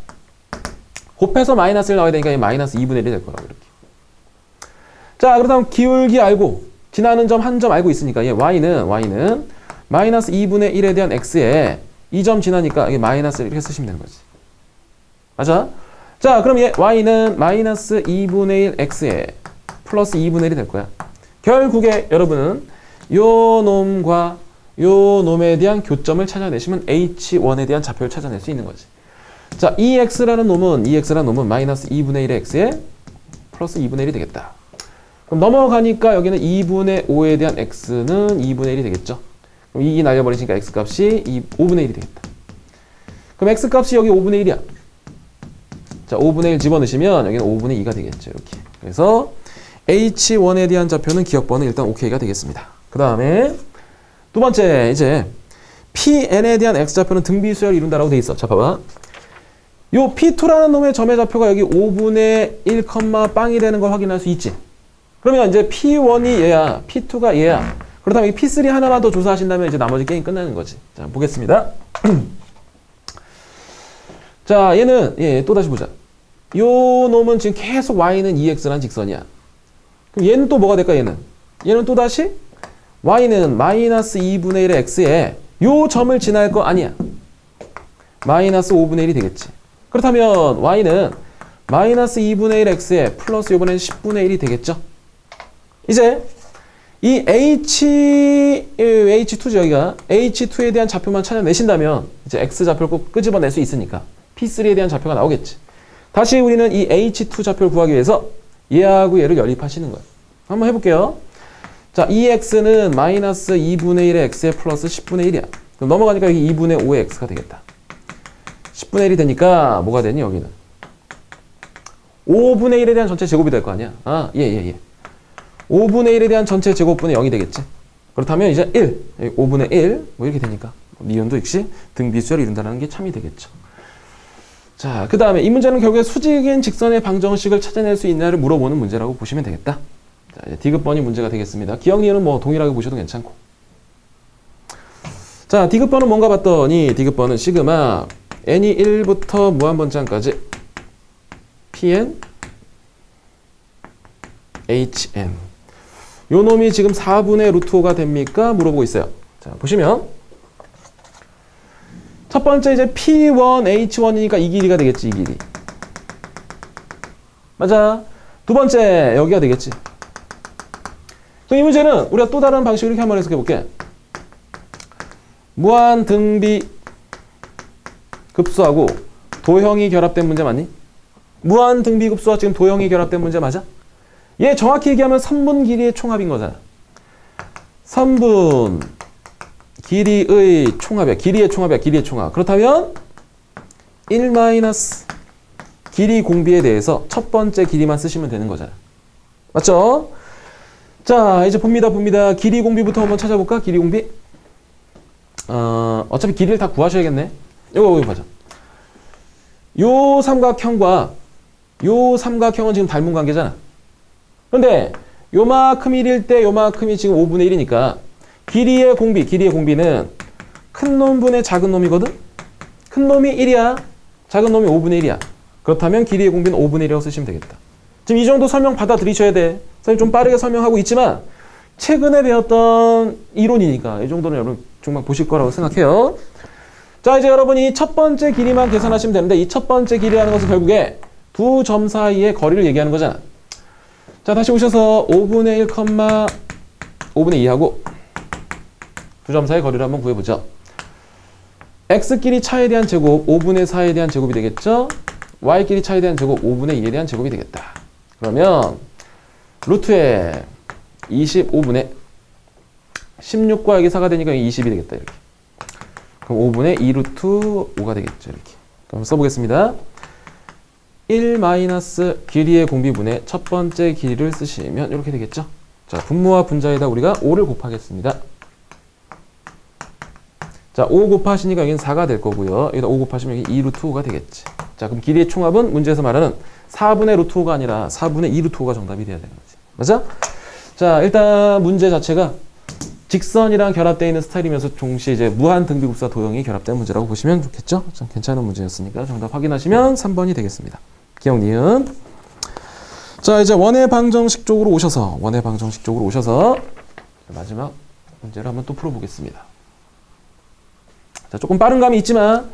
곱해서 마이너스를 나와야 되니까 마이너스 2분의 1이 될 거라고 이렇게. 자, 그렇다면 기울기 알고 지나는 점 한 점 알고 있으니까 얘 Y는 마이너스 2분의 1에 대한 X에 이 점 지나니까 이게 마이너스 이렇게 쓰시면 되는 거지. 맞아? 자, 그럼 얘 Y는 마이너스 2분의 1 X에 플러스 2분의 1이 될 거야. 결국에 여러분은 요 놈과 요 놈에 대한 교점을 찾아내시면 H1에 대한 좌표를 찾아낼 수 있는 거지. 자, EX라는 놈은 마이너스 2분의 1의 X에 플러스 2분의 1이 되겠다. 그럼 넘어가니까 여기는 2분의 5에 대한 X는 2분의 1이 되겠죠. 그럼 2 날려버리시니까 X 값이 5분의 1이 되겠다. 그럼 X 값이 여기 5분의 1이야. 자, 5분의 1 집어넣으시면 여기는 5분의 2가 되겠죠. 이렇게. 그래서 H1에 대한 좌표는 기억번은 일단 OK가 되겠습니다. 그 다음에 두 번째, 이제 PN에 대한 X좌표는 등비수열을 이룬다라고 돼 있어. 자, 봐봐. 요 P2라는 놈의 점의 좌표가 여기 5분의 1, 빵이 되는 걸 확인할 수 있지. 그러면 이제 P1이 얘야, P2가 얘야. 그렇다면 이 P3 하나만 더 조사하신다면 이제 나머지 게임 끝나는 거지. 자, 보겠습니다. 자, 얘는, 또 다시 보자. 요 놈은 지금 계속 Y는 2X란 직선이야. 그럼 얘는 또 뭐가 될까, 얘는? 얘는 또 다시 Y는 마이너스 2분의 1의 X에 요 점을 지날 거 아니야. 마이너스 5분의 1이 되겠지. 그렇다면 Y는 마이너스 2분의 1 X에 플러스 요번엔 10분의 1이 되겠죠. 이제 이 H2죠, 여기가. H2에 대한 좌표만 찾아내신다면 이제 X 좌표를 꼭 끄집어낼 수 있으니까 P3에 대한 좌표가 나오겠지. 다시 우리는 이 H2 좌표를 구하기 위해서 얘하고 얘를 연립하시는 거예요. 한번 해볼게요. 자, EX는 마이너스 2분의 1의 X에 플러스 10분의 1이야. 그럼 넘어가니까 여기 2분의 5의 X가 되겠다. 10분의 1이 되니까 뭐가 되니, 여기는? 5분의 1에 대한 전체 제곱이 될 거 아니야? 아, 예. 5분의 1에 대한 전체 제곱분의 0이 되겠지. 그렇다면 이제 1, 5분의 1, 뭐 이렇게 되니까 니은도 역시 등비수열을 이룬다는 게 참이 되겠죠. 자, 그 다음에 이 문제는 결국에 수직인 직선의 방정식을 찾아낼 수 있냐를 물어보는 문제라고 보시면 되겠다. 자, 이제 디귿번이 문제가 되겠습니다. 기억 니은은 뭐 동일하게 보셔도 괜찮고. 자, 디귿번은 뭔가 봤더니 디귿번은 시그마 n이 1부터 무한번장까지 pn hn 요 놈이 지금 4분의 루트 5가 됩니까? 물어보고 있어요. 자, 보시면 첫 번째 이제 P1, H1이니까 이 길이가 되겠지, 이 길이. 맞아. 두 번째, 여기가 되겠지. 그럼 이 문제는 우리가 또 다른 방식으로 이렇게 한번 해석해 볼게. 무한 등비 급수하고 도형이 결합된 문제 맞니? 무한 등비 급수와 지금 도형이 결합된 문제 맞아? 얘 정확히 얘기하면 선분 길이의 총합인 거잖아. 선분 길이의 총합이야. 길이의 총합. 그렇다면 1 마이너스 길이 공비에 대해서 첫 번째 길이만 쓰시면 되는 거잖아. 맞죠? 자, 이제 봅니다. 길이 공비부터 한번 찾아볼까? 길이 공비. 어차피 길이를 다 구하셔야겠네. 이거 보자. 요 삼각형과 요 삼각형은 지금 닮은 관계잖아. 그런데 요만큼 1일 때 요만큼이 지금 5분의 1이니까 길이의 공비는 큰 놈분의 작은 놈이거든? 큰 놈이 1이야. 작은 놈이 5분의 1이야. 그렇다면 길이의 공비는 5분의 1이라고 쓰시면 되겠다. 지금 이 정도 설명 받아들이셔야 돼. 선생님 좀 빠르게 설명하고 있지만 최근에 배웠던 이론이니까 이 정도는 여러분 정말 보실 거라고 생각해요. 자, 이제 여러분이 첫 번째 길이만 계산하시면 되는데 이 첫 번째 길이라는 것은 결국에 두 점 사이의 거리를 얘기하는 거잖아. 자, 다시 오셔서 5분의 1, 5분의 2하고 두 점 사이의 거리를 한번 구해보죠. x끼리 차에 대한 제곱 5분의 4에 대한 제곱이 되겠죠? y끼리 차에 대한 제곱 5분의 2에 대한 제곱이 되겠다. 그러면 루트에 25분의 16과 여기 4가 되니까 20이 되겠다. 이렇게. 그럼 5분의 2 루트 5가 되겠죠. 이렇게. 그럼 써보겠습니다. 1 마이너스 길이의 공비분의 첫 번째 길이를 쓰시면 이렇게 되겠죠. 자, 분모와 분자에다 우리가 5를 곱하겠습니다. 자, 5 곱하시니까 여기는 4가 될 거고요. 여기다 5 곱하시면 여기 2 루트 5가 되겠지. 자, 그럼 길이의 총합은 문제에서 말하는 4분의 루트 5가 아니라 4분의 2 루트 5가 정답이 돼야 되는 거지. 맞아? 자, 일단 문제 자체가 직선이랑 결합되어 있는 스타일이면서 동시에 이제 무한 등비급수와 도형이 결합된 문제라고 보시면 좋겠죠? 좀 괜찮은 문제였으니까 정답 확인하시면 3번이 되겠습니다. 기억 니은. 자, 이제 원의 방정식 쪽으로 오셔서 마지막 문제를 한번 또 풀어보겠습니다. 자, 조금 빠른 감이 있지만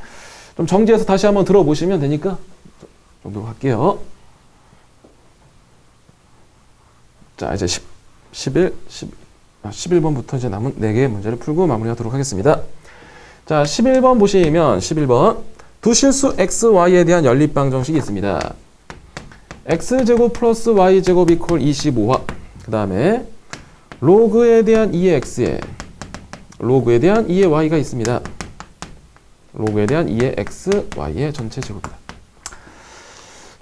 좀 정지해서 다시 한번 들어보시면 되니까 정도 할게요. 자, 이제 11, 11번부터 이제 남은 4개의 문제를 풀고 마무리하도록 하겠습니다. 자, 11번 보시면 11번 두 실수 x, y에 대한 연립방 정식이 있습니다. x제곱 플러스 y제곱 이퀄 25화. 그 다음에 로그에 대한 2의 x에 로그에 대한 2의 y가 있습니다. 로그에 대한 2의 x, y의 전체 제곱이다.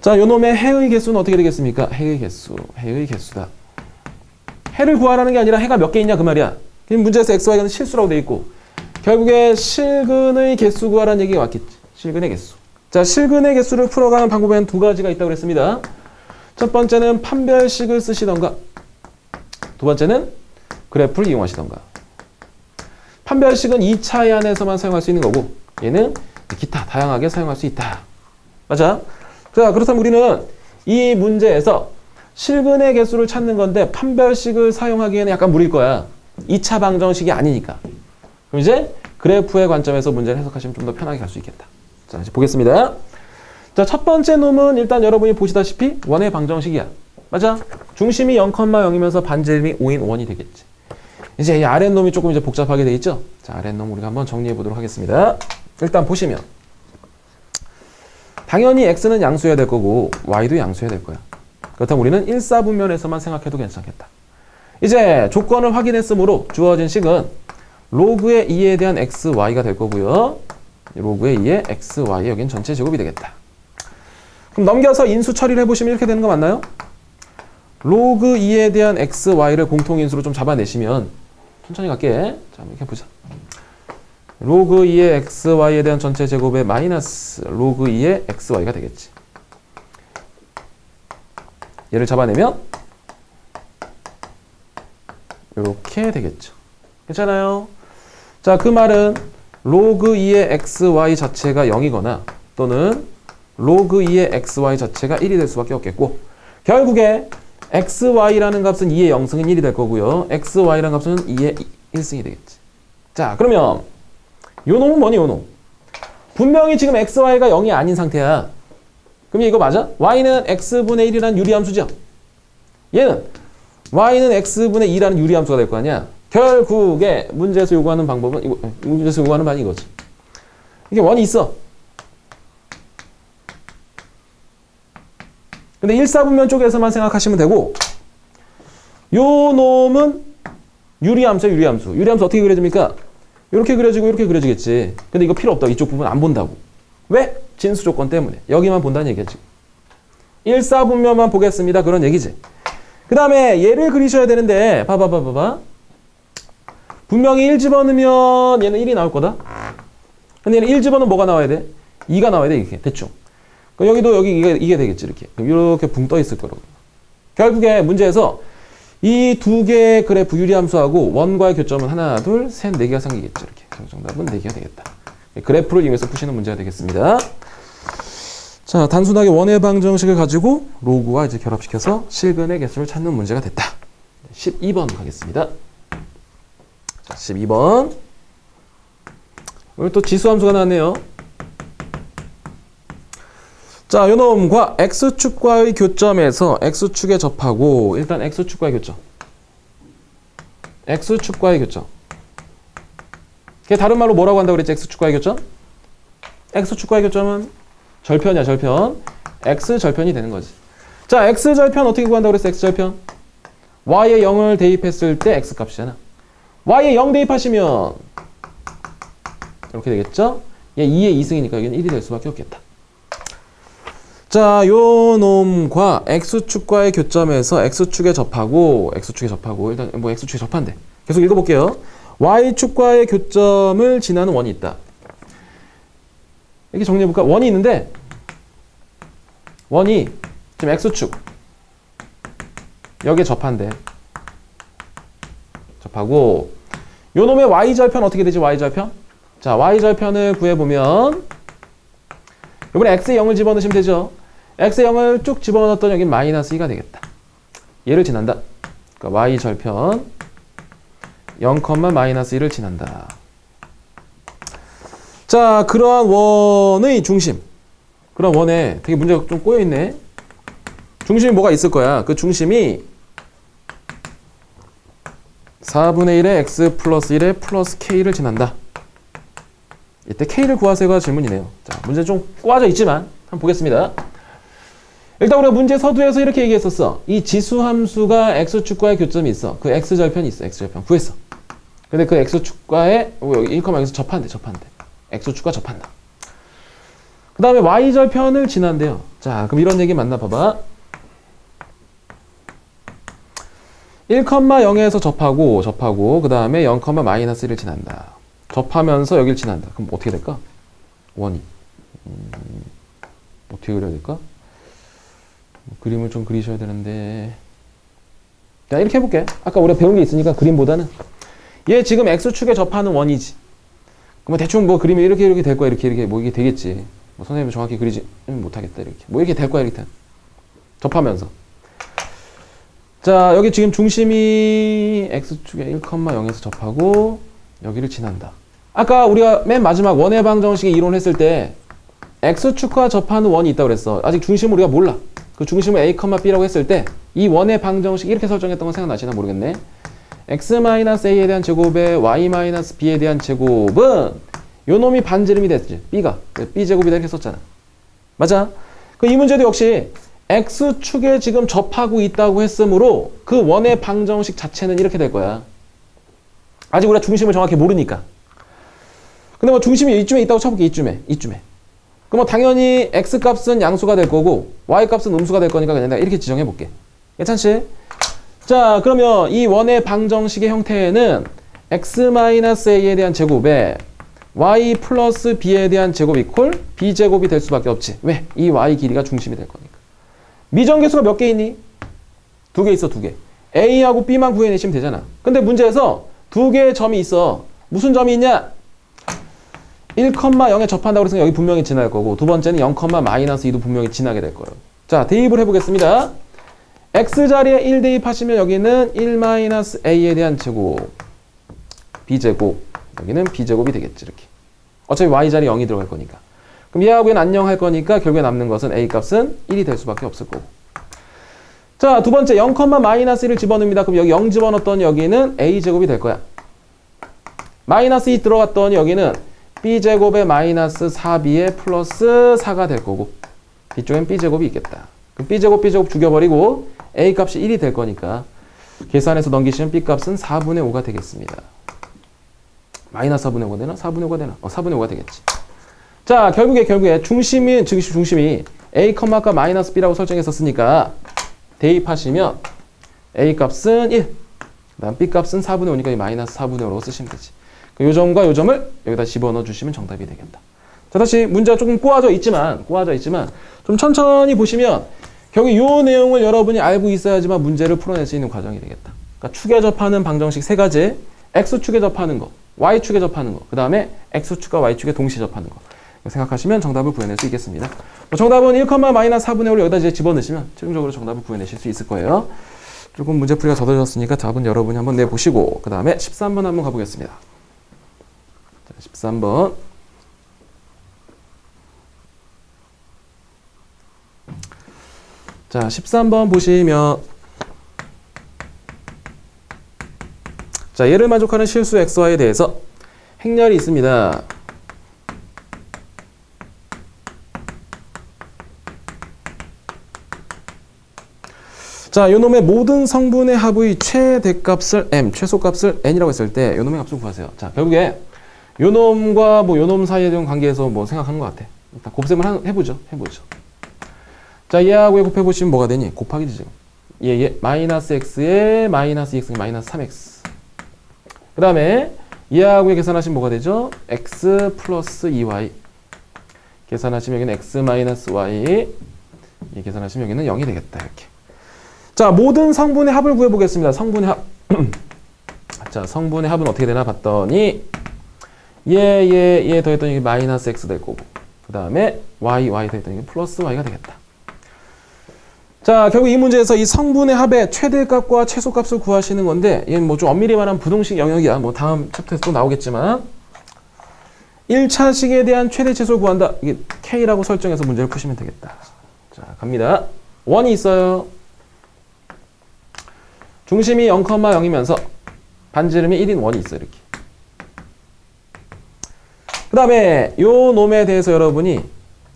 자, 요놈의 해의 개수는 어떻게 되겠습니까? 해의 개수다. 해를 구하라는 게 아니라 해가 몇 개 있냐 그 말이야. 그럼 문제에서 x, y가 실수라고 돼 있고 결국에 실근의 개수 구하라는 얘기가 왔겠지. 실근의 개수. 자, 실근의 개수를 풀어가는 방법에는 두 가지가 있다고 그랬습니다. 첫 번째는 판별식을 쓰시던가 두 번째는 그래프를 이용하시던가. 판별식은 2차에 한해서만 사용할 수 있는 거고 얘는 기타 다양하게 사용할 수 있다. 맞아? 자, 그렇다면 우리는 이 문제에서 실근의 개수를 찾는 건데 판별식을 사용하기에는 약간 무리일 거야. 2차 방정식이 아니니까. 그럼 이제 그래프의 관점에서 문제를 해석하시면 좀 더 편하게 갈 수 있겠다. 자, 이제 보겠습니다. 자, 첫 번째 놈은 일단 여러분이 보시다시피 원의 방정식이야. 맞아? 중심이 0,0이면서 반지름이 5인 원이 되겠지. 이제 이 아랫놈이 조금 이제 복잡하게 돼 있죠? 자, 아랫놈 우리가 한번 정리해 보도록 하겠습니다. 일단 보시면 당연히 x는 양수해야 될 거고 y도 양수해야 될 거야. 그렇다면 우리는 1사분면에서만 생각해도 괜찮겠다. 이제 조건을 확인했으므로 주어진 식은 로그의 2에 대한 x, y가 될 거고요. 로그의 2의 x, y 여긴 전체 제곱이 되겠다. 그럼 넘겨서 인수 처리를 해보시면 이렇게 되는 거 맞나요? 로그 2에 대한 x, y를 공통인수로 좀 잡아내시면 천천히 갈게. 자, 이렇게 보자. 로그 2의 x, y에 대한 전체 제곱의 마이너스 로그 2의 x, y가 되겠지. 얘를 잡아내면 이렇게 되겠죠. 괜찮아요? 자, 그 말은 로그 2의 x, y 자체가 0이거나 또는 로그 2의 x, y 자체가 1이 될 수밖에 없겠고 결국에 x, y라는 값은 2의 0승은 1이 될 거고요. x, y라는 값은 2의 1승이 되겠지. 자, 그러면 요 놈은 뭐니, 요 놈? 분명히 지금 x, y가 0이 아닌 상태야. 그럼 이거 맞아? y는 x분의 1이라는 유리함수죠? 얘는 y는 x분의 2라는 유리함수가 될 거 아니야? 결국에 문제에서 요구하는 방법은 문제에서 요구하는 바는 이거지. 이게 원이 있어. 근데 1사분면 쪽에서만 생각하시면 되고 요 놈은 유리함수야, 유리함수. 유리함수 어떻게 그려집니까? 이렇게 그려지고 이렇게 그려지겠지. 근데 이거 필요 없다고. 이쪽 부분 안 본다고. 왜? 진수 조건 때문에. 여기만 본다는 얘기야 지금. 1사분면만 보겠습니다. 그런 얘기지. 그 다음에 얘를 그리셔야 되는데 봐봐. 분명히 1 집어넣으면 얘는 1이 나올 거다. 근데 얘는 1 집어넣으면 뭐가 나와야 돼? 2가 나와야 돼. 이렇게 대충. 여기도 여기 이게 되겠지. 이렇게 붕 떠 있을 거라고. 결국에 문제에서 이 두 개의 그래프 유리함수하고 원과의 교점은 하나, 둘, 셋, 네 개가 생기겠죠. 이렇게. 정답은 4개가 되겠다. 그래프를 이용해서 푸시는 문제가 되겠습니다. 자, 단순하게 원의 방정식을 가지고 로그와 이제 결합시켜서 실근의 개수를 찾는 문제가 됐다. 12번 가겠습니다. 자, 12번. 오늘 또 지수함수가 나왔네요. 자, 요놈과 x축과의 교점에서 x축에 접하고 일단 x축과의 교점. x축과의 교점. 그게 다른 말로 뭐라고 한다고 그랬지? x축과의 교점? x축과의 교점은 절편이야, 절편. x절편이 되는 거지. 자, x절편 어떻게 구한다고 그랬어? x절편. y에 0을 대입했을 때 x값이잖아. y에 0 대입하시면 이렇게 되겠죠? 얘 2의 2승이니까 여기는 1이 될 수밖에 없겠다. 자, 요 놈과 x축과의 교점에서 x축에 접하고 일단 뭐 x축에 접한대. 계속 읽어볼게요. y축과의 교점을 지나는 원이 있다. 이렇게 정리해볼까? 원이 있는데 원이 지금 x축 여기에 접한대. 접하고 요 놈의 y절편 어떻게 되지? y절편? 자, y절편을 구해보면 이번에 x에 0을 집어넣으시면 되죠. x에 0을 쭉 집어넣었더니 여기 마이너스 2가 되겠다. 얘를 지난다. 그러니까 y절편 0,-1을 지난다. 자, 그러한 원의 중심. 그런 원에 되게 문제가 좀 꼬여있네. 중심이 뭐가 있을 거야. 그 중심이 4분의 1에 x 플러스 1에 플러스 k를 지난다. 이때 k를 구하세요가 질문이네요. 자, 문제 좀 꼬아져 있지만 한번 보겠습니다. 일단 우리가 문제 서두에서 이렇게 얘기했었어. 이 지수함수가 x축과의 교점이 있어. 그 x절편이 있어. x절편 구했어. 근데 그 x축과에 1,0에서 접한대. x축과 접한다. 그 다음에 y절편을 지난대요. 자, 그럼 이런 얘기 맞나 봐봐. 1,0에서 접하고 그 다음에 0,-1을 지난다. 접하면서 여길 지난다. 그럼 어떻게 될까? 원이 어떻게 그려야 될까? 그림을 좀 그리셔야 되는데, 자, 이렇게 해볼게. 아까 우리가 배운 게 있으니까 그림보다는 얘 지금 x축에 접하는 원이지. 그러면 대충 뭐 그림이 이렇게 될 거야. 이렇게 뭐 이게 되겠지. 뭐 선생님이 정확히 그리지 못하겠다. 이렇게 뭐 이렇게 될 거야. 이렇게 접하면서. 자, 여기 지금 중심이 x축에 1,0에서 접하고 여기를 지난다. 아까 우리가 맨 마지막 원의 방정식의 이론했을 때 x축과 접하는 원이 있다고 그랬어. 아직 중심을 우리가 몰라. 그 중심을 a, b라고 했을 때 이 원의 방정식 이렇게 설정했던 건 생각나시나 모르겠네. x-a에 대한 제곱에 y-b에 대한 제곱은 요 놈이 반지름이 됐지. b가 b제곱이다 이렇게 썼잖아. 맞아? 그 이 문제도 역시 x축에 지금 접하고 있다고 했으므로 그 원의 방정식 자체는 이렇게 될 거야. 아직 우리가 중심을 정확히 모르니까. 근데 뭐 중심이 이쯤에 있다고 쳐볼게. 이쯤에. 그럼 뭐 당연히 x값은 양수가 될 거고 y값은 음수가 될 거니까 그냥 내가 이렇게 지정해 볼게. 괜찮지? 자, 그러면 이 원의 방정식의 형태에는 x-a에 대한 제곱에 y 플러스 b에 대한 제곱 이퀄 b제곱이 될 수밖에 없지. 왜? 이 y 길이가 중심이 될 거니까. 미정계수가 몇 개 있니? 2개 있어, 2개. a하고 b만 구해내시면 되잖아. 근데 문제에서 2개의 점이 있어. 무슨 점이 있냐? 1,0에 접한다고 해서 여기 분명히 지날 거고, 두 번째는 0,-2도 분명히 지나게 될 거예요. 자, 대입을 해보겠습니다. x자리에 1 대입하시면 여기는 1-a에 대한 제곱, b제곱, 여기는 b제곱이 되겠지. 이렇게. 어차피 y자리 0이 들어갈 거니까. 그럼 얘하고 얘는 안녕 할 거니까 결국에 남는 것은 a값은 1이 될 수밖에 없을 거고. 자, 두 번째 0,-1을 집어넣습니다. 그럼 여기 0 집어넣었더니 여기는 a제곱이 될 거야. -2 들어갔더니 여기는 b제곱에 -4b에 플러스 4가 될 거고, 뒤쪽엔 b제곱이 있겠다. 그럼 b제곱 죽여버리고 a값이 1이 될 거니까 계산해서 넘기시면 b값은 4분의 5가 되겠습니다. -4분의 5가 되나? 4분의 5가 되나? 4분의 5가 되겠지. 자, 결국에 중심이 a, 아까 -b라고 설정했었으니까 대입하시면 a 값은 1, 그다음 b 값은 4분의 5니까 이 -4분의 5라고 쓰시면 되지. 요 점과 요 점을 여기다 집어넣어 주시면 정답이 되겠다. 자, 다시 문제가 조금 꼬아져 있지만 좀 천천히 보시면 결국 요 내용을 여러분이 알고 있어야지만 문제를 풀어낼 수 있는 과정이 되겠다. 그러니까 축에 접하는 방정식 3가지, x축에 접하는 거, y축에 접하는 거, 그 다음에 x축과 y축에 동시에 접하는 거 생각하시면 정답을 구해낼 수 있겠습니다. 정답은 1,-4분의 5를 여기다 이제 집어넣으시면 최종적으로 정답을 구해내실 수 있을 거예요. 조금 문제풀이가 더뎌졌으니까 답은 여러분이 한번 내보시고 그 다음에 13번 한번 가보겠습니다. 자, 13번. 자, 13번 보시면, 자, 얘를 만족하는 실수 xy에 대해서 행렬이 있습니다. 자, 요놈의 모든 성분의 합의 최대값을 m, 최소값을 n이라고 했을 때 요놈의 값을 구하세요. 자, 결국에 요놈과 뭐 요놈 사이에 대한 관계에서 뭐 생각하는 것 같아. 일단 곱셈을 해보죠. 자, 얘하고 얘 곱해보시면 뭐가 되니? 곱하기지 지금. 얘 -x에 -2x는 -3x. 그 다음에 얘하고 얘 계산하시면 뭐가 되죠? x 플러스 2y. 계산하시면 여기는 x y. 얘 계산하시면 여기는 0이 되겠다. 이렇게. 자, 모든 성분의 합을 구해보겠습니다. 성분의 합. 자, 성분의 합은 어떻게 되나 봤더니 얘 더했더니 -x 될 거고, 그 다음에 y 더했더니 플러스 y가 되겠다. 자, 결국 이 문제에서 이 성분의 합의 최대값과 최소값을 구하시는 건데, 얘는 뭐 좀 엄밀히 말하면 부등식 영역이야. 뭐 다음 챕터에서 또 나오겠지만 1차식에 대한 최대 최소를 구한다. 이게 K라고 설정해서 문제를 푸시면 되겠다. 자, 갑니다. 원이 있어요. 중심이 0,0이면서 반지름이 1인 원이 있어 이렇게. 그 다음에 요 놈에 대해서 여러분이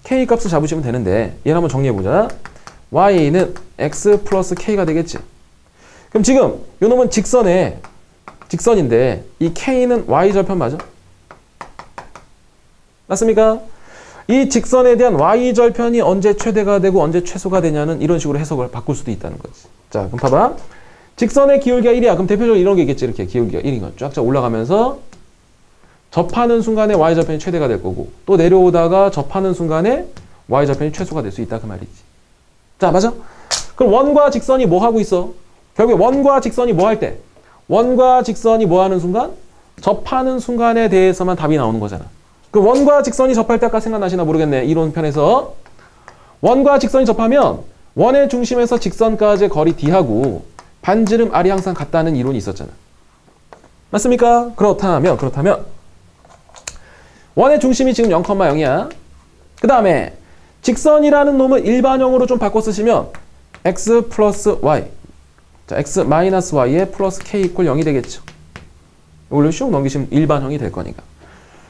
k 값을 잡으시면 되는데 얘를 한번 정리해보자. y는 x 플러스 k가 되겠지. 그럼 지금 요 놈은 직선인데 이 k는 y절편 맞아? 맞습니까? 이 직선에 대한 y절편이 언제 최대가 되고 언제 최소가 되냐는 이런 식으로 해석을 바꿀 수도 있다는 거지. 자, 그럼 봐봐. 직선의 기울기가 1이야. 그럼 대표적으로 이런 게 있겠지. 이렇게 기울기가 1인 거. 쫙쫙 올라가면서 접하는 순간에 y절편이 최대가 될 거고 또 내려오다가 접하는 순간에 y절편이 최소가 될 수 있다 그 말이지. 자, 맞아? 그럼 원과 직선이 뭐 하고 있어? 결국에 원과 직선이 뭐 할 때? 원과 직선이 뭐 하는 순간? 접하는 순간에 대해서만 답이 나오는 거잖아. 그 원과 직선이 접할 때 아까 생각나시나 모르겠네. 이론편에서 원과 직선이 접하면 원의 중심에서 직선까지의 거리 d하고 반지름 r이 항상 같다는 이론이 있었잖아. 맞습니까? 그렇다면 원의 중심이 지금 0,0이야. 그 다음에 직선이라는 놈을 일반형으로 좀 바꿔 쓰시면 x 플러스 y, 자, x 마이너스 y에 플러스 k 이퀄 0이 되겠죠. 이걸로 슉 넘기시면 일반형이 될 거니까.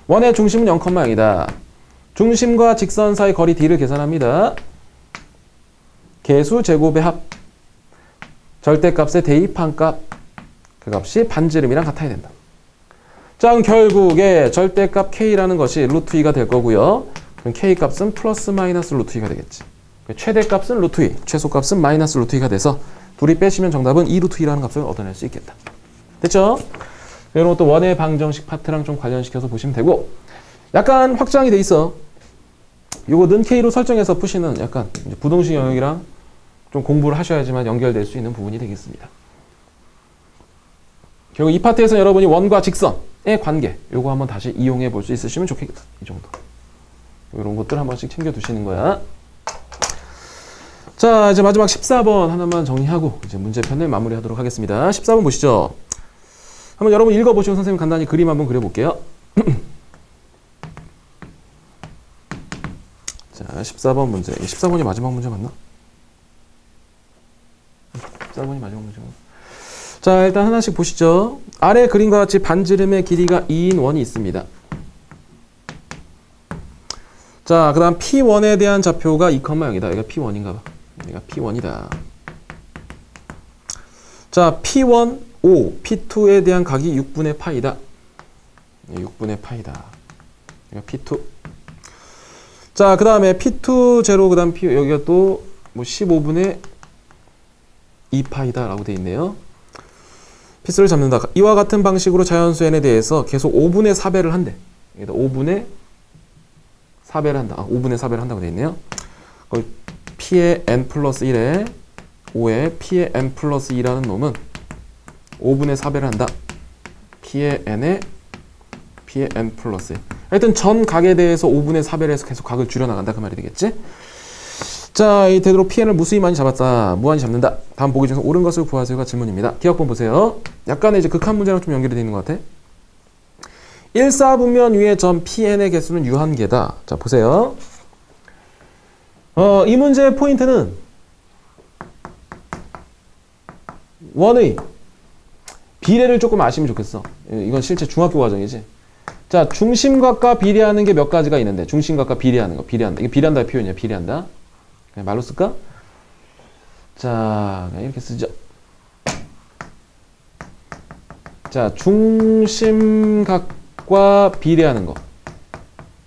원의 중심은 0,0이다. 중심과 직선 사이 거리 d를 계산합니다. 개수 제곱의 합. 절대값의 대입한값. 그 값이 반지름이랑 같아야 된다. 자, 그럼 결국에 절대값 k라는 것이 루트 2가 될 거고요. 그럼 k 값은 플러스 마이너스 루트 2가 되겠지. 최대값은 루트 2, 최소값은 마이너스 루트 2가 돼서 둘이 빼시면 정답은 2 루트 2라는 값을 얻어낼 수 있겠다. 됐죠? 이런 것도 원의 방정식 파트랑 좀 관련시켜서 보시면 되고 약간 확장이 돼 있어. 요거 는 K로 설정해서 푸시는 약간 부동식 영역이랑 좀 공부를 하셔야지만 연결될 수 있는 부분이 되겠습니다. 결국 이 파트에서 여러분이 원과 직선의 관계 요거 한번 다시 이용해 볼 수 있으시면 좋겠다. 이 정도. 이런 것들 한 번씩 챙겨 두시는 거야. 자, 이제 마지막 14번 하나만 정리하고 이제 문제편을 마무리하도록 하겠습니다. 14번 보시죠. 한번 여러분 읽어보시고 선생님 간단히 그림 한번 그려볼게요. 자, 14번 문제. 14번이 마지막 문제 맞나? 14번이 마지막 문제 맞나? 자, 일단 하나씩 보시죠. 아래 그림과 같이 반지름의 길이가 2인 원이 있습니다. 자, 그 다음 P1에 대한 좌표가 2,0이다. 얘가 P1인가 봐. 얘가 P1이다. 자, P1, 5, P2에 대한 각이 6분의 파이다. 6분의 파이다. 얘가 P2. 자, 그 다음에 P2 제로, 그 다음 P, 여기가 또 뭐 15분의 2파이다 라고 되어 있네요. 피스를 잡는다. 이와 같은 방식으로 자연수 n에 대해서 계속 5분의 4배를 한대. 여기다 5분의 4배를 한다. 5분의 4배를 한다고 되어 있네요. P의 n 플러스 1에 5에 P의 n 플러스 2라는 놈은 5분의 4배를 한다. P의 n에 P의 n 플러스 1. 하여튼 전 각에 대해서 5분의 4배를 해서 계속 각을 줄여나간다. 그 말이 되겠지? 자, 이 되도록 Pn을 무수히 많이 잡았다. 무한히 잡는다. 다음 보기 중에서 옳은 것을 구하세요가 질문입니다. 기억본 보세요. 약간의 이제 극한 문제랑 좀 연결이 되어 있는 것 같아. 1사분면 위의 점 Pn의 개수는 유한계다. 자, 보세요. 이 문제의 포인트는 원의 비례를 조금 아시면 좋겠어. 이건 실제 중학교 과정이지. 자, 중심각과 비례하는 게 몇 가지가 있는데 중심각과 비례하는 거, 비례한다. 이게 비례한다의 표현이야. 비례한다. 그냥 말로 쓸까? 자, 그냥 이렇게 쓰죠. 자, 중심각과 비례하는 거.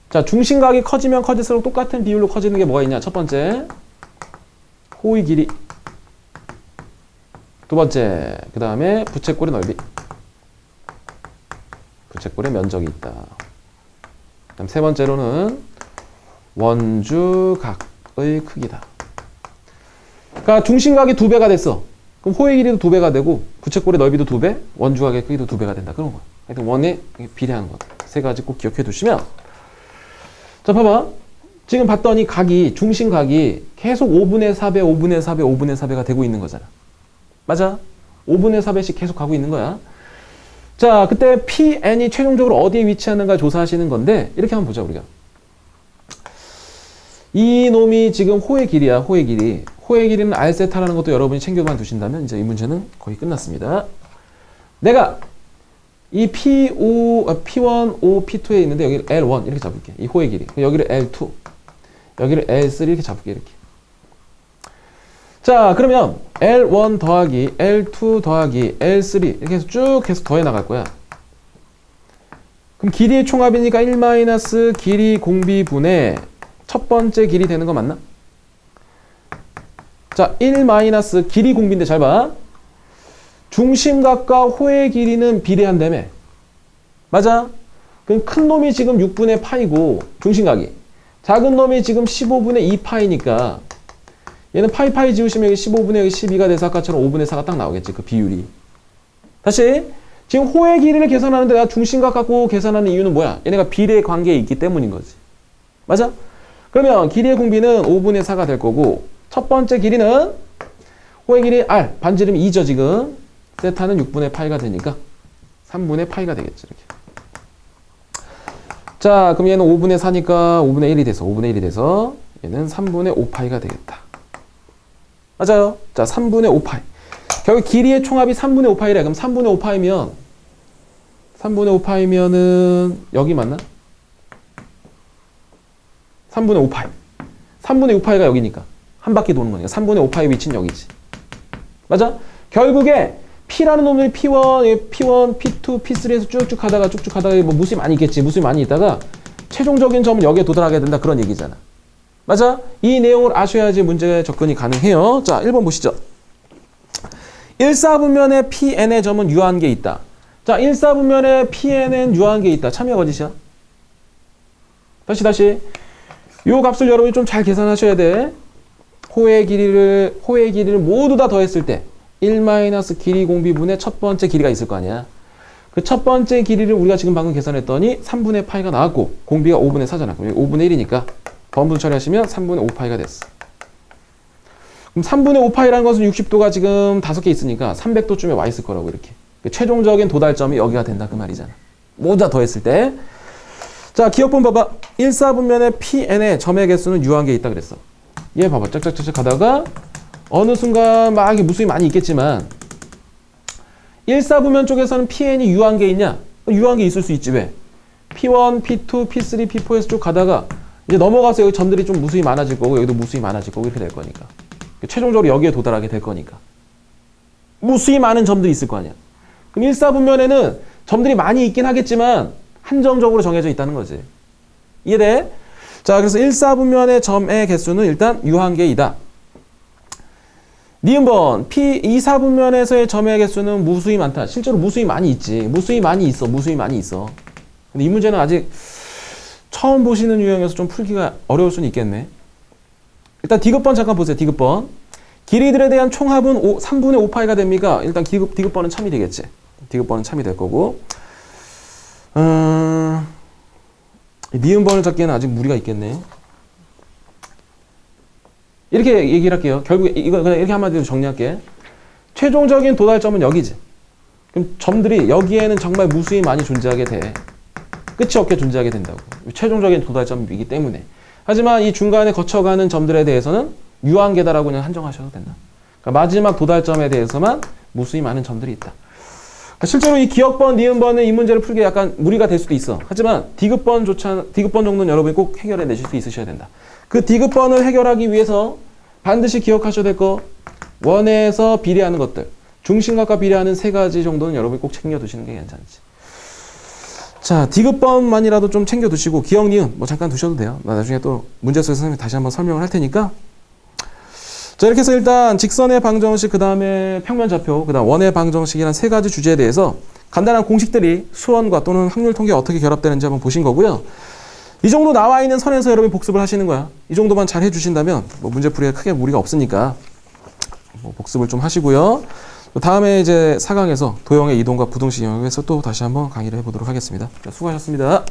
자, 중심각이 커지면 커질수록 똑같은 비율로 커지는 게 뭐가 있냐? 첫 번째, 호의 길이. 두 번째, 그 다음에 부채꼴의 넓이. 부채꼴의 면적이 있다. 그다음 세 번째로는 원주각의 크기다. 그러니까 중심각이 2배가 됐어. 그럼 호의 길이도 2배가 되고 부채꼴의 넓이도 2배, 원주각의 크기도 2배가 된다. 그런 거야. 하여튼 원에 비례하는 거. 세 가지 꼭 기억해 두시면. 자, 봐봐. 지금 봤더니 각이, 중심각이 계속 5분의 4배, 5분의 4배, 5분의 4배가 되고 있는 거잖아. 맞아? 5분의 4배씩 계속 가고 있는 거야. 자, 그때 Pn이 최종적으로 어디에 위치하는가 조사하시는 건데 이렇게 한번 보자, 우리가. 이 놈이 지금 호의 길이야, 호의 길이. 호의 길이는 R세타라는 것도 여러분이 챙겨만 두신다면 이제 이 문제는 거의 끝났습니다. 내가 이 P1, O, P2에 있는데 여기를 L1 이렇게 잡을게. 이 호의 길이. 여기를 L2, 여기를 L3 이렇게 잡을게. 이렇게. 자, 그러면 L1 더하기 L2 더하기 L3 이렇게 해서 쭉 해서 더해 나갈 거야. 그럼 길이의 총합이니까 1 마이너스 길이 공비분의 첫 번째 길이 되는 거 맞나? 자, 1 마이너스 길이 공비인데 잘 봐. 중심각과 호의 길이는 비례한다며. 맞아? 그럼 큰 놈이 지금 6분의 파이고 중심각이. 작은 놈이 지금 15분의 2파이니까 얘는 파이 지우시면 여기 15분의 여기 12가 돼서 아까처럼 5분의 4가 딱 나오겠지. 그 비율이. 다시 지금 호의 길이를 계산하는데 내가 중심각 갖고 계산하는 이유는 뭐야? 얘네가 비례 관계에 있기 때문인 거지. 맞아? 그러면 길이의 공비는 5분의 4가 될 거고 첫 번째 길이는 호의 길이 R 반지름이 2죠 지금. 세타는 6분의 파이가 되니까 3분의 파이가 되겠지. 이렇게. 자, 그럼 얘는 5분의 4니까 5분의 1이 돼서 5분의 1이 돼서 얘는 3분의 5파이가 되겠다. 맞아요. 자, 3분의 5파이. 결국 길이의 총합이 3분의 5파이래. 그럼 3분의 5파이면은 여기 맞나? 3분의 5파이. 3분의 6파이가 여기니까. 한 바퀴 도는 거니까. 3분의 5파이 위치는 여기지. 맞아? 결국에 P라는 놈들이 P1, P2, P3에서 쭉쭉 가다가 뭐 무수히 많이 있겠지. 무수히 많이 있다가 최종적인 점은 여기에 도달하게 된다. 그런 얘기잖아. 맞아? 이 내용을 아셔야지 문제 접근이 가능해요. 자, 1번 보시죠. 1사분면에 Pn의 점은 유한 게 있다. 자, 1사분면에 Pn은 유한 게 있다. 참여 거짓이야? 다시. 요 값을 여러분이 좀 잘 계산하셔야 돼. 호의 길이를 모두 다 더했을 때 1 마이너스 길이 공비분의 첫 번째 길이가 있을 거 아니야. 그 첫 번째 길이를 우리가 지금 방금 계산했더니 3분의 파이가 나왔고 공비가 5분의 4잖아. 그럼 5분의 1이니까 번분 처리하시면 3분의 5파이가 됐어. 그럼 3분의 5파이라는 것은 60도가 지금 5개 있으니까 300도쯤에 와 있을 거라고 이렇게. 최종적인 도달점이 여기가 된다 그 말이잖아. 모두 다 더했을 때. 자, 기억본 봐봐. 1사분면에 Pn의 점의 개수는 유한 게 있다 그랬어. 얘 봐봐. 짝짝짝짝 가다가 어느 순간 막 무수히 많이 있겠지만 1사분면 쪽에서는 Pn이 유한 게 있냐? 유한 게 있을 수 있지. 왜? P1, P2, P3, P4에서 쭉 가다가 이제 넘어가서 여기 점들이 좀 무수히 많아질 거고 여기도 무수히 많아질 거고 이렇게 될 거니까. 최종적으로 여기에 도달하게 될 거니까. 무수히 많은 점들이 있을 거 아니야. 그럼 1사분면에는 점들이 많이 있긴 하겠지만 한정적으로 정해져 있다는 거지. 이해돼? 자, 그래서 1사분면의 점의 개수는 일단 유한계이다. 니은번 P2사분면에서의 점의 개수는 무수히 많다. 실제로 무수히 많이 있지. 무수히 많이 있어. 근데 이 문제는 아직 처음 보시는 유형이어서 좀 풀기가 어려울 수는 있겠네. 일단 디귿번 잠깐 보세요. 디귿번. 길이들에 대한 총합은 3분의 5파이가 됩니까? 일단 디귿번은 참이 되겠지. 디귿번은 참이 될 거고. 니은번을 찾기에는 아직 무리가 있겠네. 이렇게 얘기를 할게요. 결국에 이거 그냥 이렇게 한마디로 정리할게. 최종적인 도달점은 여기지. 그럼 점들이 여기에는 정말 무수히 많이 존재하게 돼. 끝이 없게 존재하게 된다고. 최종적인 도달점이기 때문에. 하지만 이 중간에 거쳐가는 점들에 대해서는 유한계다라고 그냥 한정하셔도 된다. 그러니까 마지막 도달점에 대해서만 무수히 많은 점들이 있다. 실제로 이 기억번, 니은번은 이 문제를 풀기에 약간 무리가 될 수도 있어. 하지만 디귿번 정도는 여러분이 꼭 해결해 내실 수 있으셔야 된다. 그 디귿번을 해결하기 위해서 반드시 기억하셔야 될 거, 원에서 비례하는 것들, 중심각과 비례하는 3가지 정도는 여러분이 꼭 챙겨두시는 게 괜찮지. 자, 디귿번만이라도 좀 챙겨두시고 기억, 니은 뭐 잠깐 두셔도 돼요. 나중에 또 문제 속에서 선생님이 다시 한번 설명을 할 테니까. 자, 이렇게 해서 일단 직선의 방정식, 그 다음에 평면좌표, 그 다음 원의 방정식이라는 3가지 주제에 대해서 간단한 공식들이 수원과 또는 확률 통계에 어떻게 결합되는지 한번 보신 거고요. 이 정도 나와 있는 선에서 여러분이 복습을 하시는 거야. 이 정도만 잘 해주신다면 뭐 문제풀이에 크게 무리가 없으니까 뭐 복습을 좀 하시고요. 다음에 이제 4강에서 도형의 이동과 부등식 영역에서 또 다시 한번 강의를 해보도록 하겠습니다. 자, 수고하셨습니다.